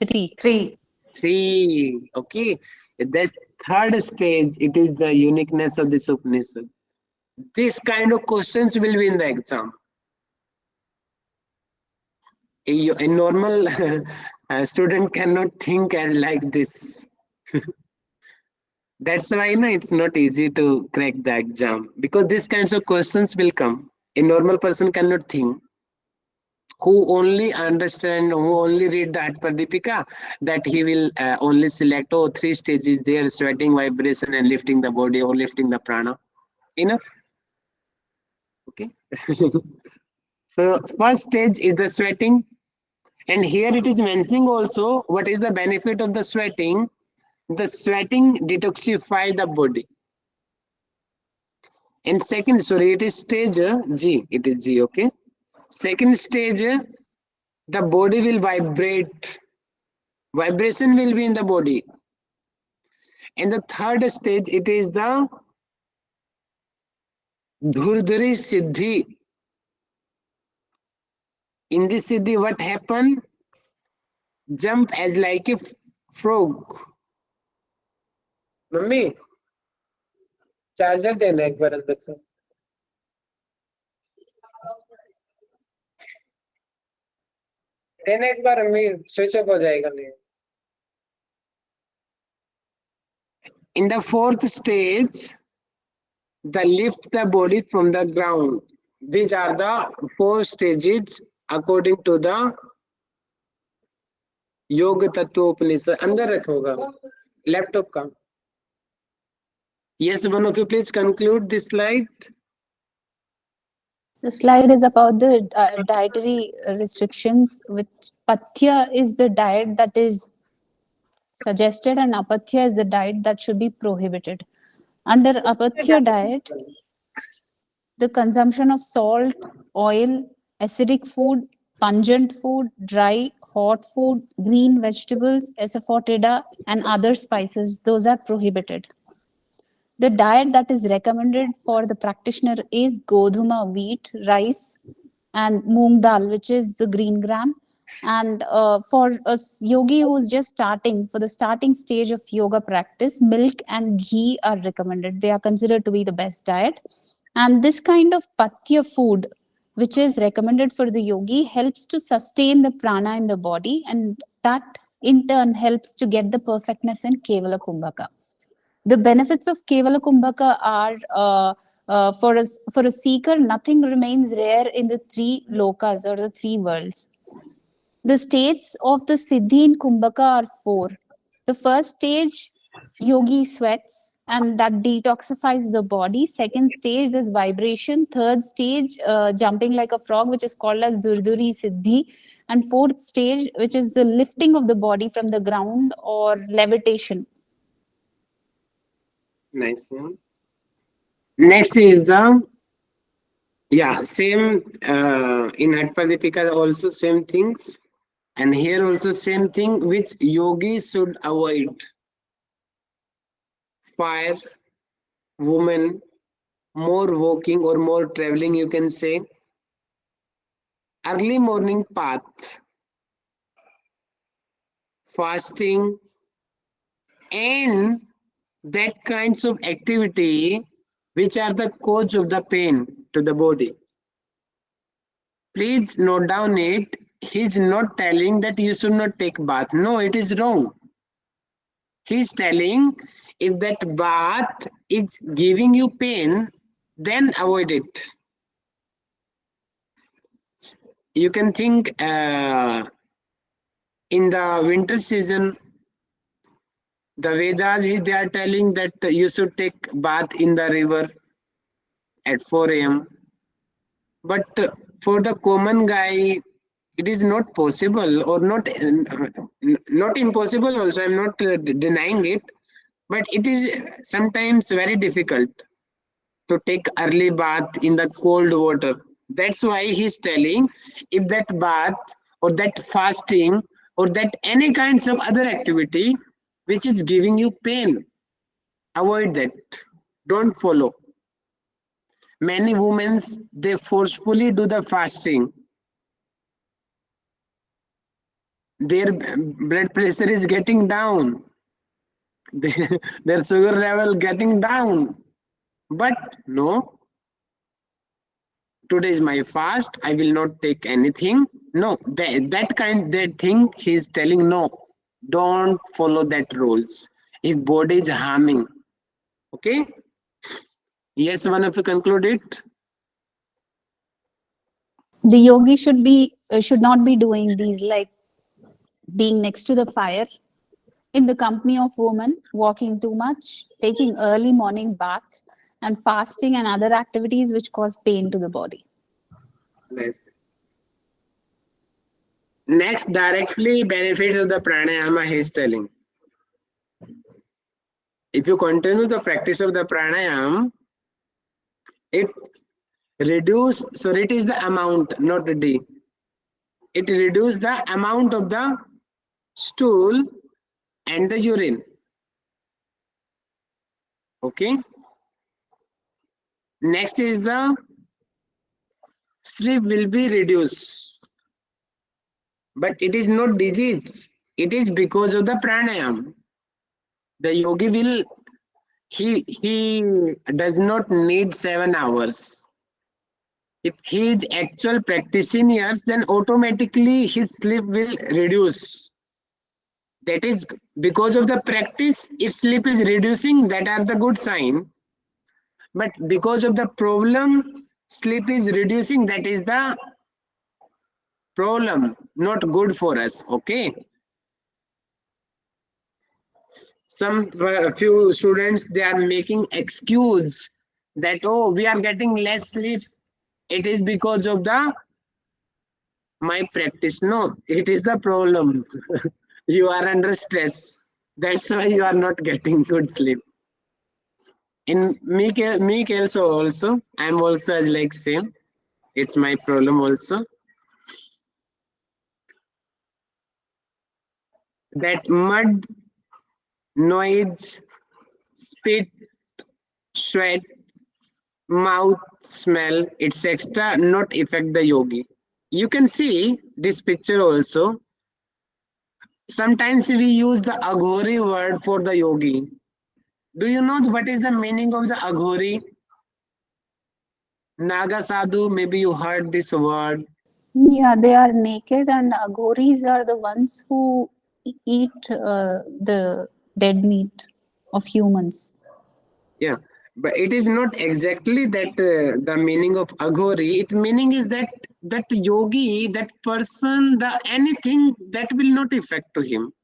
3. 3. Three. Okay. The third stage, it is the uniqueness of this Upanishad. This kind of questions will be in the exam. A normal student cannot think as like this. That's why no, it's not easy to crack the exam because these kinds of questions will come. A normal person cannot think. who only understand, who only read the Atpadipika, that he will only select, oh, 3 stages there: sweating, vibration, and lifting the body or lifting the prana. Enough? Okay. So first stage is the sweating, and here it is mentioning also what is the benefit of the sweating. The sweating detoxify the body. And second, sorry, it is stage G. It is G, okay. Second stage, the body will vibrate. Vibration will be in the body. And the third stage, it is the Dhurdhari Siddhi. In this Siddhi, what happened? Jump as like a frog. Mummy charger देना एक बार अंदर से देना एक बार mummy switch off हो जाएगा नहीं In the fourth stage, the lift the body from the ground. These are the 4 stages according to the Yogtattvoupanishad. अंदर रखोगा लैपटॉप का. Yes, one of you please conclude this slide. The slide is about the dietary restrictions, which pathya is the diet that is suggested and apathya is the diet that should be prohibited. Under apathya diet, the consumption of salt, oil, acidic food, pungent food, dry, hot food, green vegetables, asafoetida, and other spices, those are prohibited. The diet that is recommended for the practitioner is godhuma, wheat, rice, and moong dal, which is the green gram. And for a yogi who's just starting, for the starting stage of yoga practice, milk and ghee are recommended. They are considered to be the best diet. And this kind of pathya food, which is recommended for the yogi, helps to sustain the prana in the body, and that in turn helps to get the perfectness in Kevala Kumbhaka. The benefits of Kevala Kumbhaka are for a seeker, nothing remains rare in the 3 lokas or the 3 worlds. The states of the Siddhi in Kumbhaka are 4. The first stage, yogi sweats, and that detoxifies the body. Second stage, there's vibration. Third stage, jumping like a frog, which is called as Durduri Siddhi. And fourth stage, which is the lifting of the body from the ground or levitation. Nice one. Next is the, yeah, same in Atpadipika also same things. And here also same thing which yogis should avoid. Fire, woman, more walking or more traveling, you can say. Early morning path, fasting, and that kinds of activity which are the cause of the pain to the body. Please note down it. He's not telling that you should not take bath. No, it is wrong. He's telling if that bath is giving you pain, then avoid it. You can think in the winter season, the Vedas, they are telling that you should take bath in the river at 4 a.m. But for the common guy, it is not possible, or not impossible also. I'm not denying it, but it is sometimes very difficult to take early bath in the cold water. That's why he's telling if that bath or that fasting or that any kinds of other activity which is giving you pain, avoid that. Don't follow. Many women, they forcefully do the fasting. Their blood pressure is getting down. Their sugar level getting down. But no, today is my fast. I will not take anything. No, that thing he's telling no. Don't follow that rules. If body is harming. Okay? Yes, one of you conclude it. The yogi should be should not be doing these, like being next to the fire, in the company of women, walking too much, taking early morning baths, and fasting and other activities which cause pain to the body. Nice. Next, directly benefits of the pranayama he is telling. If you continue the practice of the pranayama, it reduce, so it is the amount, not the D. It reduce the amount of the stool and the urine. Okay. Next is the sleep will be reduced. But it is not disease. It is because of the pranayama. The yogi will, he does not need 7 hours. If he is actual practitioners, then automatically his sleep will reduce. That is because of the practice. If sleep is reducing, that are the good sign. But because of the problem, sleep is reducing, that is the problem, not good for us. Okay. Some few students, they are making excuse that, oh, we are getting less sleep, it is because of the my practice. No, it is the problem. You are under stress, that's why you are not getting good sleep. In me case also, I'm also like same, it's my problem also. That mud, noise, spit, sweat, mouth smell, etc. not affect the yogi. You can see this picture also. Sometimes we use the aghori word for the yogi. Do you know what is the meaning of the aghori? Naga sadhu, maybe you heard this word. Yeah, they are naked, and agoris are the ones who eat the dead meat of humans. Yeah, but it is not exactly that the meaning of aghori. It meaning is that that yogi, that person, the anything that will not affect to him.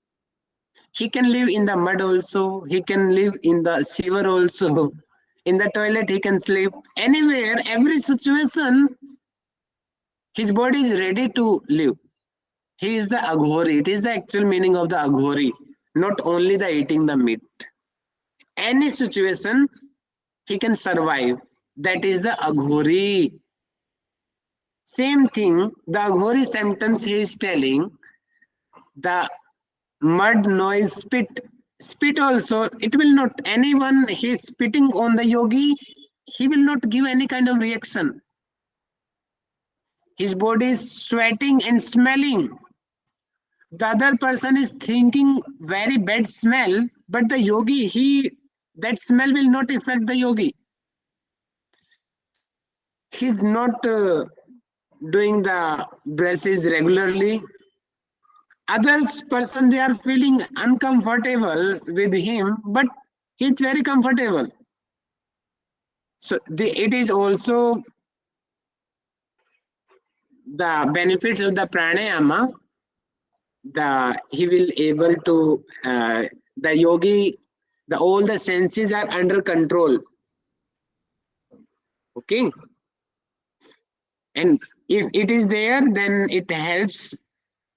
He can live in the mud also. He can live in the sewer also. In the toilet, he can sleep anywhere. Every situation, his body is ready to live. He is the aghori. It is the actual meaning of the aghori, not only the eating the meat. Any situation, he can survive. That is the aghori. Same thing, the aghori sentence he is telling, the mud, noise, spit. Spit also, it will not, anyone he is spitting on the yogi, he will not give any kind of reaction. His body is sweating and smelling. The other person is thinking very bad smell, but the yogi, that smell will not affect the yogi. He's not doing the brushes regularly. Others person, they are feeling uncomfortable with him, but he's very comfortable. So it is also the benefits of the pranayama. He will able to the yogi, all the senses are under control. Okay, and if it is there, then it helps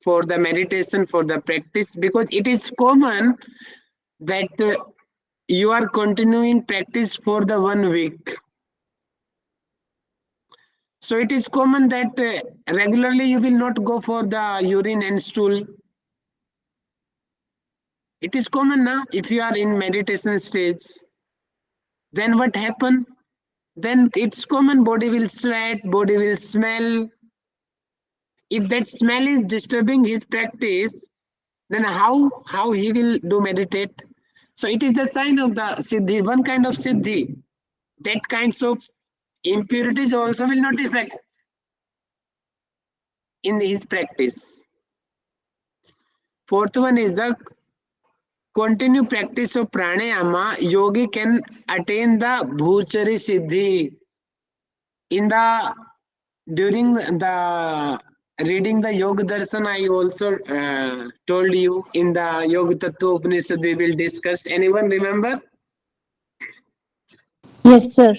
for the meditation, for the practice, because it is common that you are continuing practice for the 1 week. So it is common that regularly you will not go for the urine and stool. It is common now. If you are in meditation stage, then what happen? Then it's common, body will sweat, body will smell. If that smell is disturbing his practice, then how he will do meditate? So it is the sign of the siddhi, one kind of siddhi. That kinds of impurities also will not affect in his practice. Fourth one is the continue practice of pranayama. Yogi can attain the bhuchari siddhi. In the during the reading the Yoga Darshan, I also told you in the Yogtattvoupanishad we will discuss. Anyone remember? Yes, sir.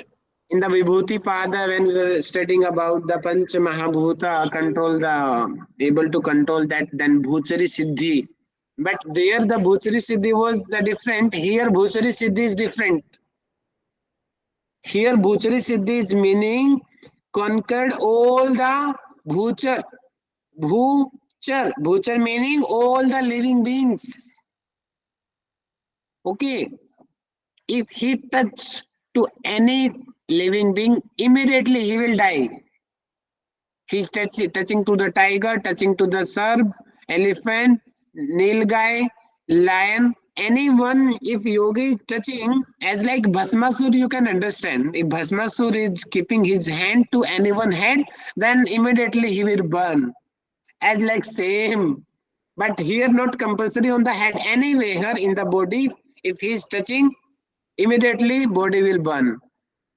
In the Vibhuti Pada, when we were studying about the Panch Mahabhuta, able to control that, then Bhuchari Siddhi. But there the Bhuchari Siddhi was the different. Here Bhuchari Siddhi is different. Here Bhuchari Siddhi is meaning conquered all the Bhuchar. Bhuchar meaning all the living beings. Okay. If he touch to any living being, immediately he will die. He's touching to the tiger, touching to the serp, elephant, nilgai, lion, anyone. If yogi is touching, as like Bhasmasur, you can understand. If Bhasmasur is keeping his hand to anyone's head, then immediately he will burn. As like same. But here not compulsory on the head. Anywhere in the body, if he is touching, immediately body will burn.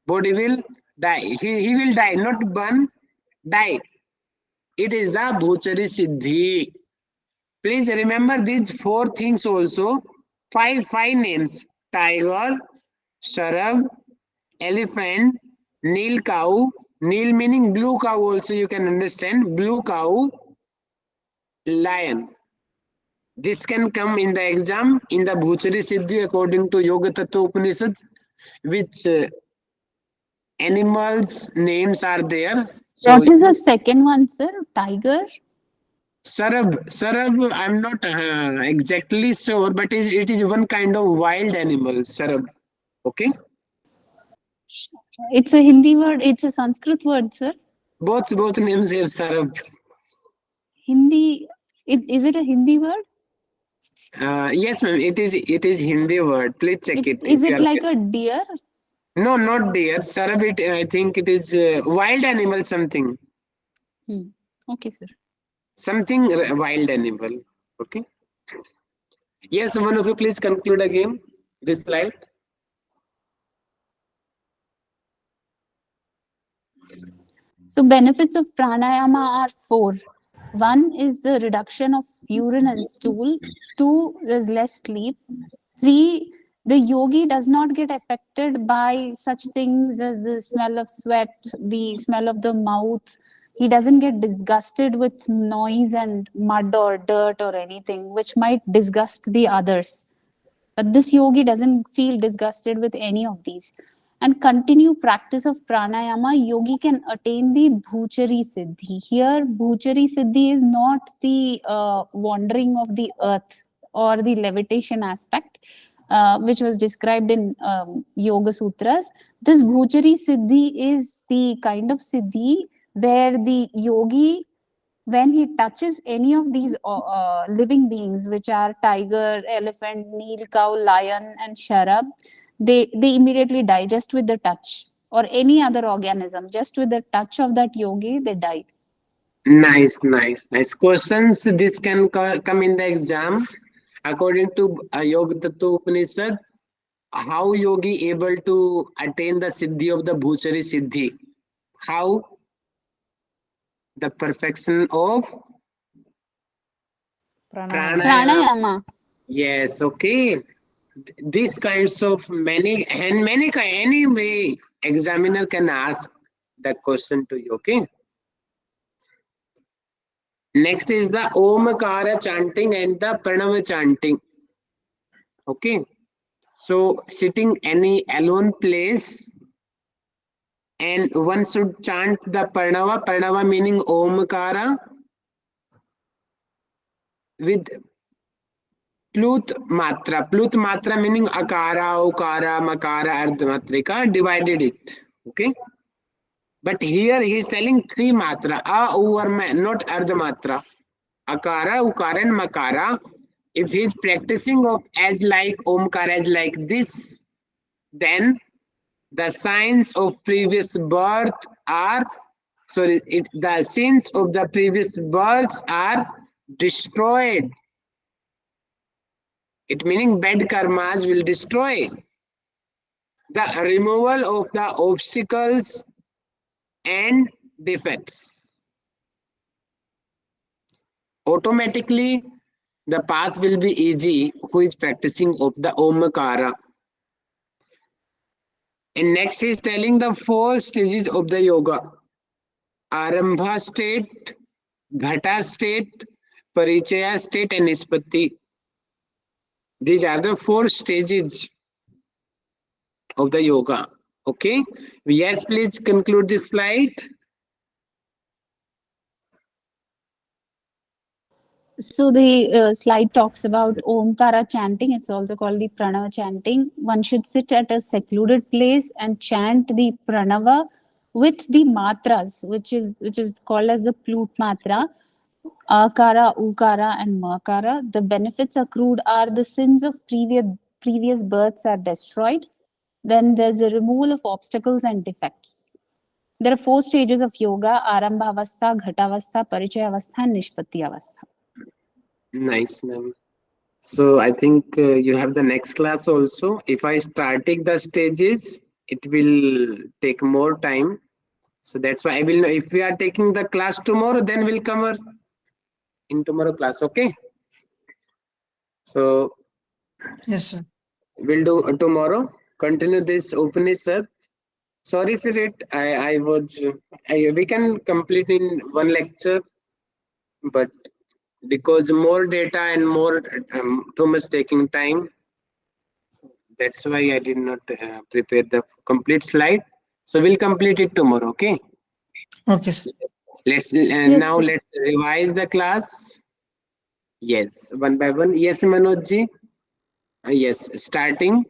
Body will die. He will die, not burn, die. It is the Bhuchari Siddhi. Please remember these four things also. Five names. Tiger, Sharab, elephant, Nil cow. Nil meaning blue cow also you can understand. Blue cow, lion. This can come in the exam in the Bhuchari Siddhi according to Yogtattvoupanishad, which animals names are there. So What is the second one, sir? Tiger? Sarab, I'm not exactly sure, but it is one kind of wild animal, Sarab. Okay, It's a Hindi word. It's a Sanskrit word, sir. both names have Sarab. Hindi. Is it a Hindi word? Yes, ma'am. It is Hindi word. Please check it. Is If you it are like a deer? no, not deer. Sarab. I think it is wild animal. Something. Okay, sir. Something wild animal. Okay. Yes, one of you please conclude again this slide. So benefits of pranayama are four. One is the reduction of urine and stool. Two is less sleep. Three, the yogi does not get affected by such things as the smell of sweat, the smell of the mouth. He doesn't get disgusted with noise and mud or dirt or anything, which might disgust the others. But this yogi doesn't feel disgusted with any of these. And continue practice of pranayama, yogi can attain the bhuchari siddhi. Here, bhuchari siddhi is not the wandering of the earth or the levitation aspect, which was described in Yoga Sutras. This bhuchari siddhi is the kind of siddhi where the yogi, when he touches any of these living beings, which are tiger, elephant, nil cow, lion, and sharab, they immediately die just with the touch, or any other organism, just with the touch of that yogi, they die. Nice questions. This can come in the exam. According to Yogtattvoupanishad, how yogi able to attain the siddhi of the Bhuchari Siddhi? How the perfection of pranayama. Pranayama. Yes, okay. These kinds of many anyway, examiner can ask that question to you. Okay. Next is the Omkara chanting and the Pranava chanting. Okay. So sitting any alone place, and one should chant the Pranava meaning Omkara with Plut Matra meaning Akara, Okara, Makara, Ardhamatrika, divided it. Okay. But here he is telling three matra, A, U, or Ma, not Ardhamatra. Akara, Ukara, and Makara. If he is practicing of as like Omkara as like this, then the signs of previous birth are the sins of the previous births are destroyed. It meaning bad karmas will destroy. The removal of the obstacles and defects. automatically the path will be easy who is practicing of the Omkara. And next is telling the 4 stages of the yoga. Arambha state, Ghata state, Parichaya state and Nispatti. These are the 4 stages of the yoga. Okay. Yes, please conclude this slide. So the slide talks about Omkara chanting. It's also called the Pranava chanting. One should sit at a secluded place and chant the Pranava with the matras, which is called as the flute matra, Akara, Ukara, and Makara. The benefits accrued are the sins of previous births are destroyed. Then there's a removal of obstacles and defects. There are 4 stages of yoga: Arambha Avastha, Ghatavastha, Parichaya Avastha, and Nishpatti Avastha. Nice, ma'am. So I think you have the next class also. If I start take the stages, it will take more time. So that's why I will know if we are taking the class tomorrow, then we'll cover in tomorrow class. Okay. So Yes, sir. we'll do tomorrow. Continue this Upanishad. Sorry for it. We can complete in one lecture, but because more data and more too much taking time, that's why I did not prepare the complete slide. So we'll complete it tomorrow. Okay. Okay, sir. Let's Yes, now sir. let's revise the class. Yes, one by one. Yes, Manoj ji. Yes, starting.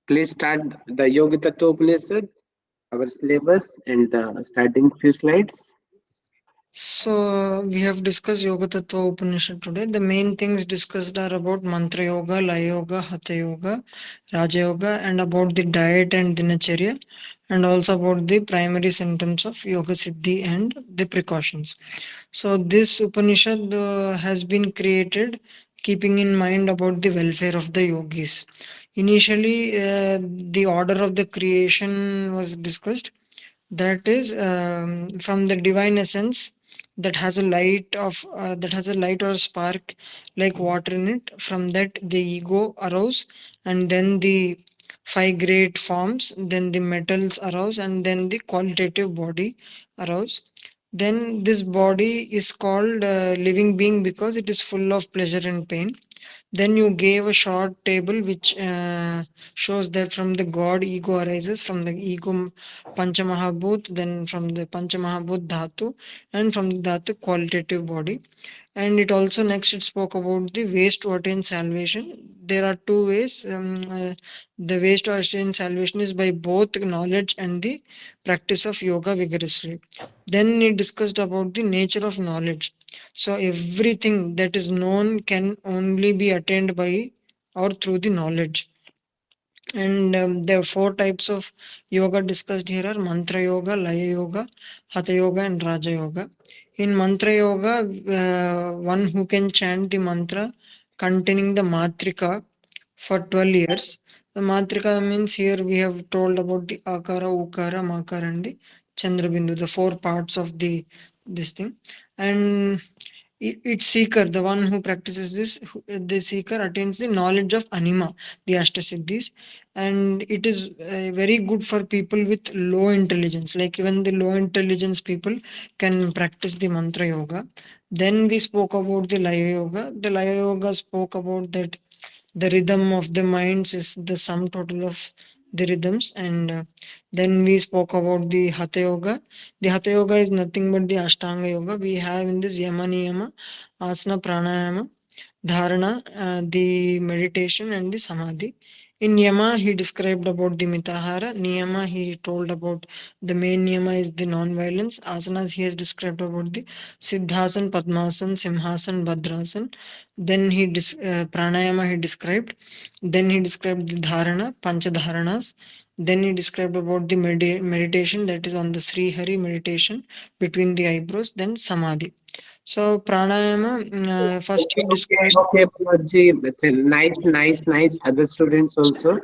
Please start the Yogtattvoupanishad, our syllabus, and starting few slides. So we have discussed Yoga Tattva Upanishad today. The main things discussed are about Mantra Yoga, Laya Yoga, Hatha Yoga, Raja Yoga, and about the diet and dinacharya, and also about the primary symptoms of Yoga Siddhi and the precautions. So this Upanishad has been created keeping in mind about the welfare of the yogis. Initially, the order of the creation was discussed, that is from the divine essence that has a light of that has a light or a spark like water in it. From that the ego arose, and then the 5 great forms, then the metals arose, and then the qualitative body arose. Then this body is called living being because it is full of pleasure and pain. Then you gave a short table which shows that from the God ego arises, from the ego Panchamahabhut, then from the Panchamahabhut Dhatu, and from the Dhatu qualitative body. And it also next it spoke about the ways to attain salvation. There are 2 ways. The ways to attain salvation is by both knowledge and the practice of yoga vigorously. Then it discussed about the nature of knowledge. So everything that is known can only be attained by or through the knowledge. And there are 4 types of yoga discussed here are Mantra Yoga, Laya Yoga, Hatha Yoga, and Raja Yoga. In Mantra Yoga, one who can chant the mantra containing the Matrika for 12 years. The Matrika means here we have told about the Akara, Ukara, Makara, and the Chandrabindu, the 4 parts of the this thing. And its seeker, the one who practices this, the seeker attains the knowledge of anima, the Ashtasiddhis, and it is very good for people with low intelligence. Like even the low intelligence people can practice the mantra yoga. Then we spoke about the Laya Yoga. The Laya Yoga spoke about that the rhythm of the minds is the sum total of the rhythms. And then we spoke about the Hatha Yoga. The Hatha Yoga is nothing but the Ashtanga Yoga. We have in this Yama Niyama, Asana, Pranayama, Dharana, the meditation, and the Samadhi. In Yama, he described about the Mitahara. Niyama, he told about the main Niyama is the non-violence. Asanas, he has described about the Siddhasan, Padmasan, Simhasan, Bhadrasan. Then Pranayama, he described. Then he described the Dharana, Panchadharanas. Then he described about the meditation, that is on the Sri Hari meditation between the eyebrows. Then Samadhi. So pranayama, first he described. Okay, Manoj ji. Nice, nice, nice. Other students also.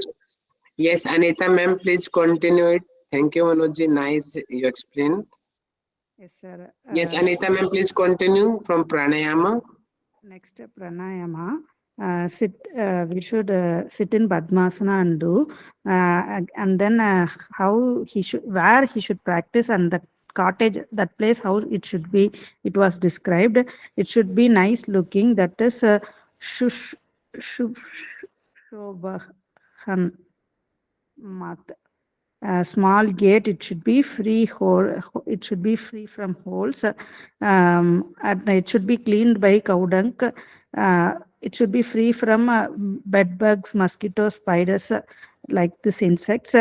Yes, Anita ma'am, please continue it. Thank you, Manoj ji. Nice, you explained. Yes, sir. Yes, Anita ma'am, please continue from pranayama. Next pranayama. We should sit in Padmasana and do, and then where he should practice, and the cottage, that place, how it should be. It was described. It should be nice looking. That is shush, shush, shobhan mat. A small gate. It should be free hole. It should be free from holes. And it should be cleaned by cow dung. It should be free from bed bugs, mosquitoes, spiders, like this insects.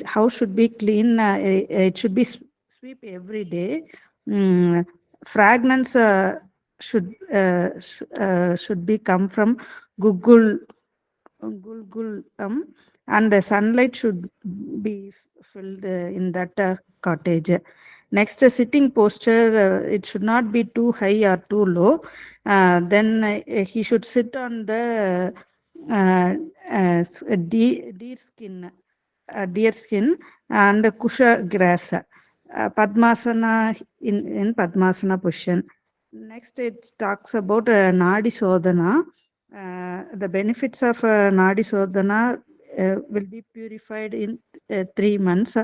How should be clean? It should be sweep every day. Fragrance should be come from Google and the sunlight should be filled in that cottage. Next, sitting posture, it should not be too high or too low. Then he should sit on the deer skin and kusha grass. Padmasana in Padmasana position. Next, it talks about Nadi Sodhana. The benefits of Nadi Sodhana will be purified in 3 months.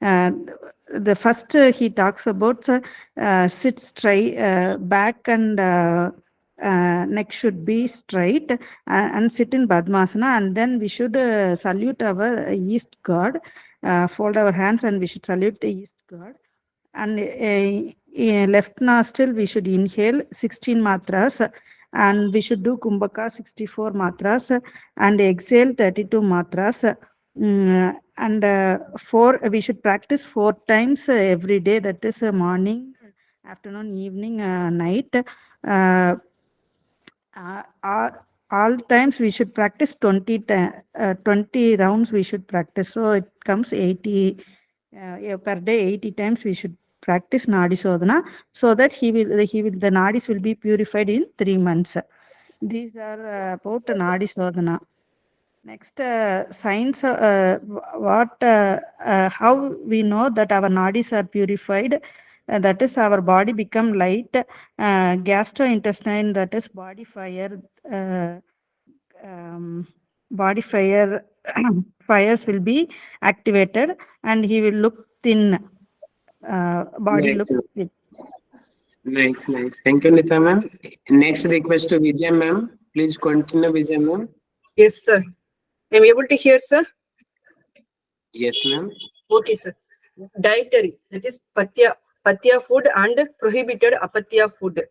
The first he talks about sit straight, back and neck should be straight, and sit in Padmasana, and then we should salute our East God, fold our hands, and we should salute the East God. And left nostril we should inhale 16 matras, and we should do Kumbhaka 64 matras, and exhale 32 matras. And we should practice 4 times every day, that is morning, afternoon, evening, night. All times we should practice 20 rounds we should practice, so it comes 80 per day. 80 times we should practice Nadi Sodhana, so that the nadis will be purified in 3 months. These are about Nadi Sodhana. Next, science, how we know that our nadis are purified. That is, our body become light. Gastrointestine, that is body fire. Body fire fires will be activated, and he will look thin. Body Nice, looks ma'am. thin. Nice, nice. Thank you, Nita ma'am. Next request to Vijay ma'am. Please continue, Vijay ma'am. Yes, sir. I'm able to hear, sir. Yes, ma'am. Okay, sir. Dietary, that is patya food and prohibited apatya food.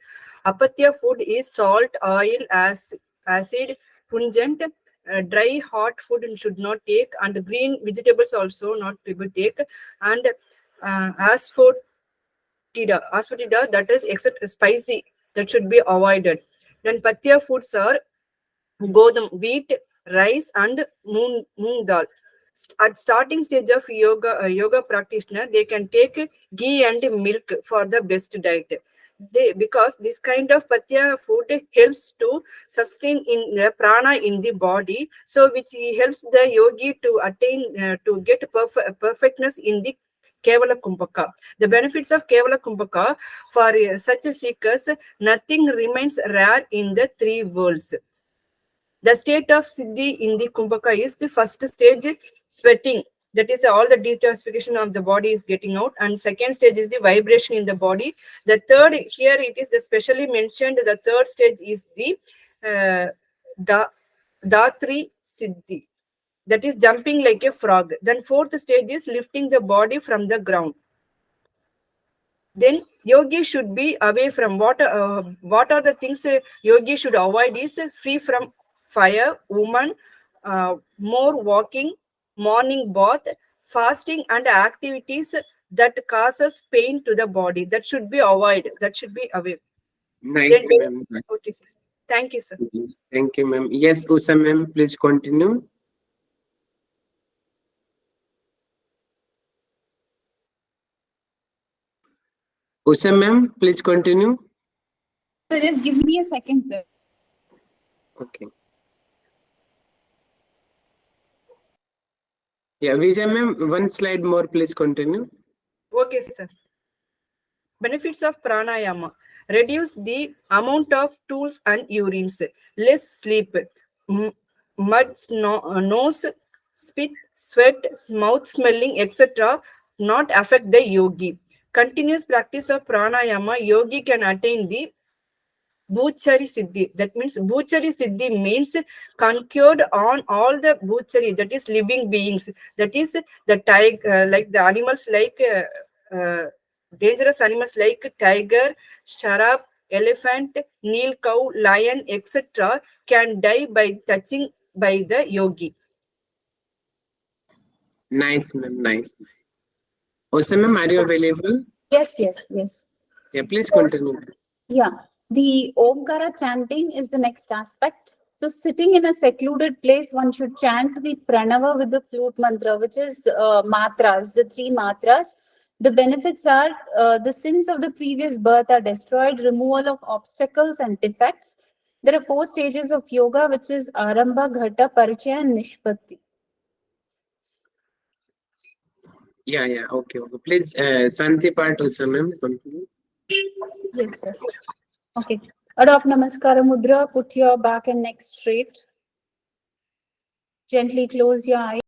Apatya food is salt, oil, acid, pungent, dry, hot food should not take, and green vegetables also not to be take, and asafoetida, that is except spicy, that should be avoided. Then patya foods are godam, wheat, rice, and moong dal. At starting stage of yoga practitioner, they can take ghee and milk for the best diet. Because this kind of patya food helps to sustain in the prana in the body, so which helps the yogi to attain to get perfectness in the Kevala Kumbhaka. The benefits of Kevala Kumbhaka for such seekers, nothing remains rare in the 3 worlds. The state of Siddhi in the Kumbhaka is the first stage, sweating. That is, all the detoxification of the body is getting out. And second stage is the vibration in the body. The third, here it is the specially mentioned, the third stage is the Dhatri Siddhi. That is jumping like a frog. Then fourth stage is lifting the body from the ground. Then yogi should be away from what are the things yogi should avoid is free from fire, woman, more walking, morning bath, fasting, and activities that causes pain to the body, that should be avoided, that should be away. Nice, Then, ma'am. okay, sir. Thank you, sir. Thank you, ma'am. Yes, Usha ma'am, please continue. Usha ma'am, please continue. So just give me a second, sir. Okay. Yeah, Vijay ma'am, one slide more, please continue. Okay, sir. Benefits of pranayama: reduce the amount of stools and urines, less sleep, mud, nose, spit, sweat, mouth smelling, etc. not affect the yogi. Continuous practice of pranayama, yogi can attain the Bhuchari Siddhi. That means Bhuchari Siddhi means conquered on all the Bhuchari, that is living beings. That is the tiger, like the animals, like dangerous animals like tiger, sharab, elephant, Nil cow, lion, etc. can die by touching by the yogi. Nice, ma'am. Nice. Also, ma'am, are you available? Yes, yes, yes. Yeah, please So, continue. yeah, the Omkara chanting is the next aspect. So, sitting in a secluded place, one should chant the pranava with the flute mantra, which is matras, the 3 matras. The benefits are the sins of the previous birth are destroyed, removal of obstacles and defects. There are 4 stages of yoga, which is Arambha, Ghata, Parichaya, and Nishpatti. Yeah, yeah. Okay, okay. Please, Santi part also, ma'am. Continue. Yes, sir. Okay. Adopt Namaskara Mudra. Put your back and neck straight. Gently close your eyes.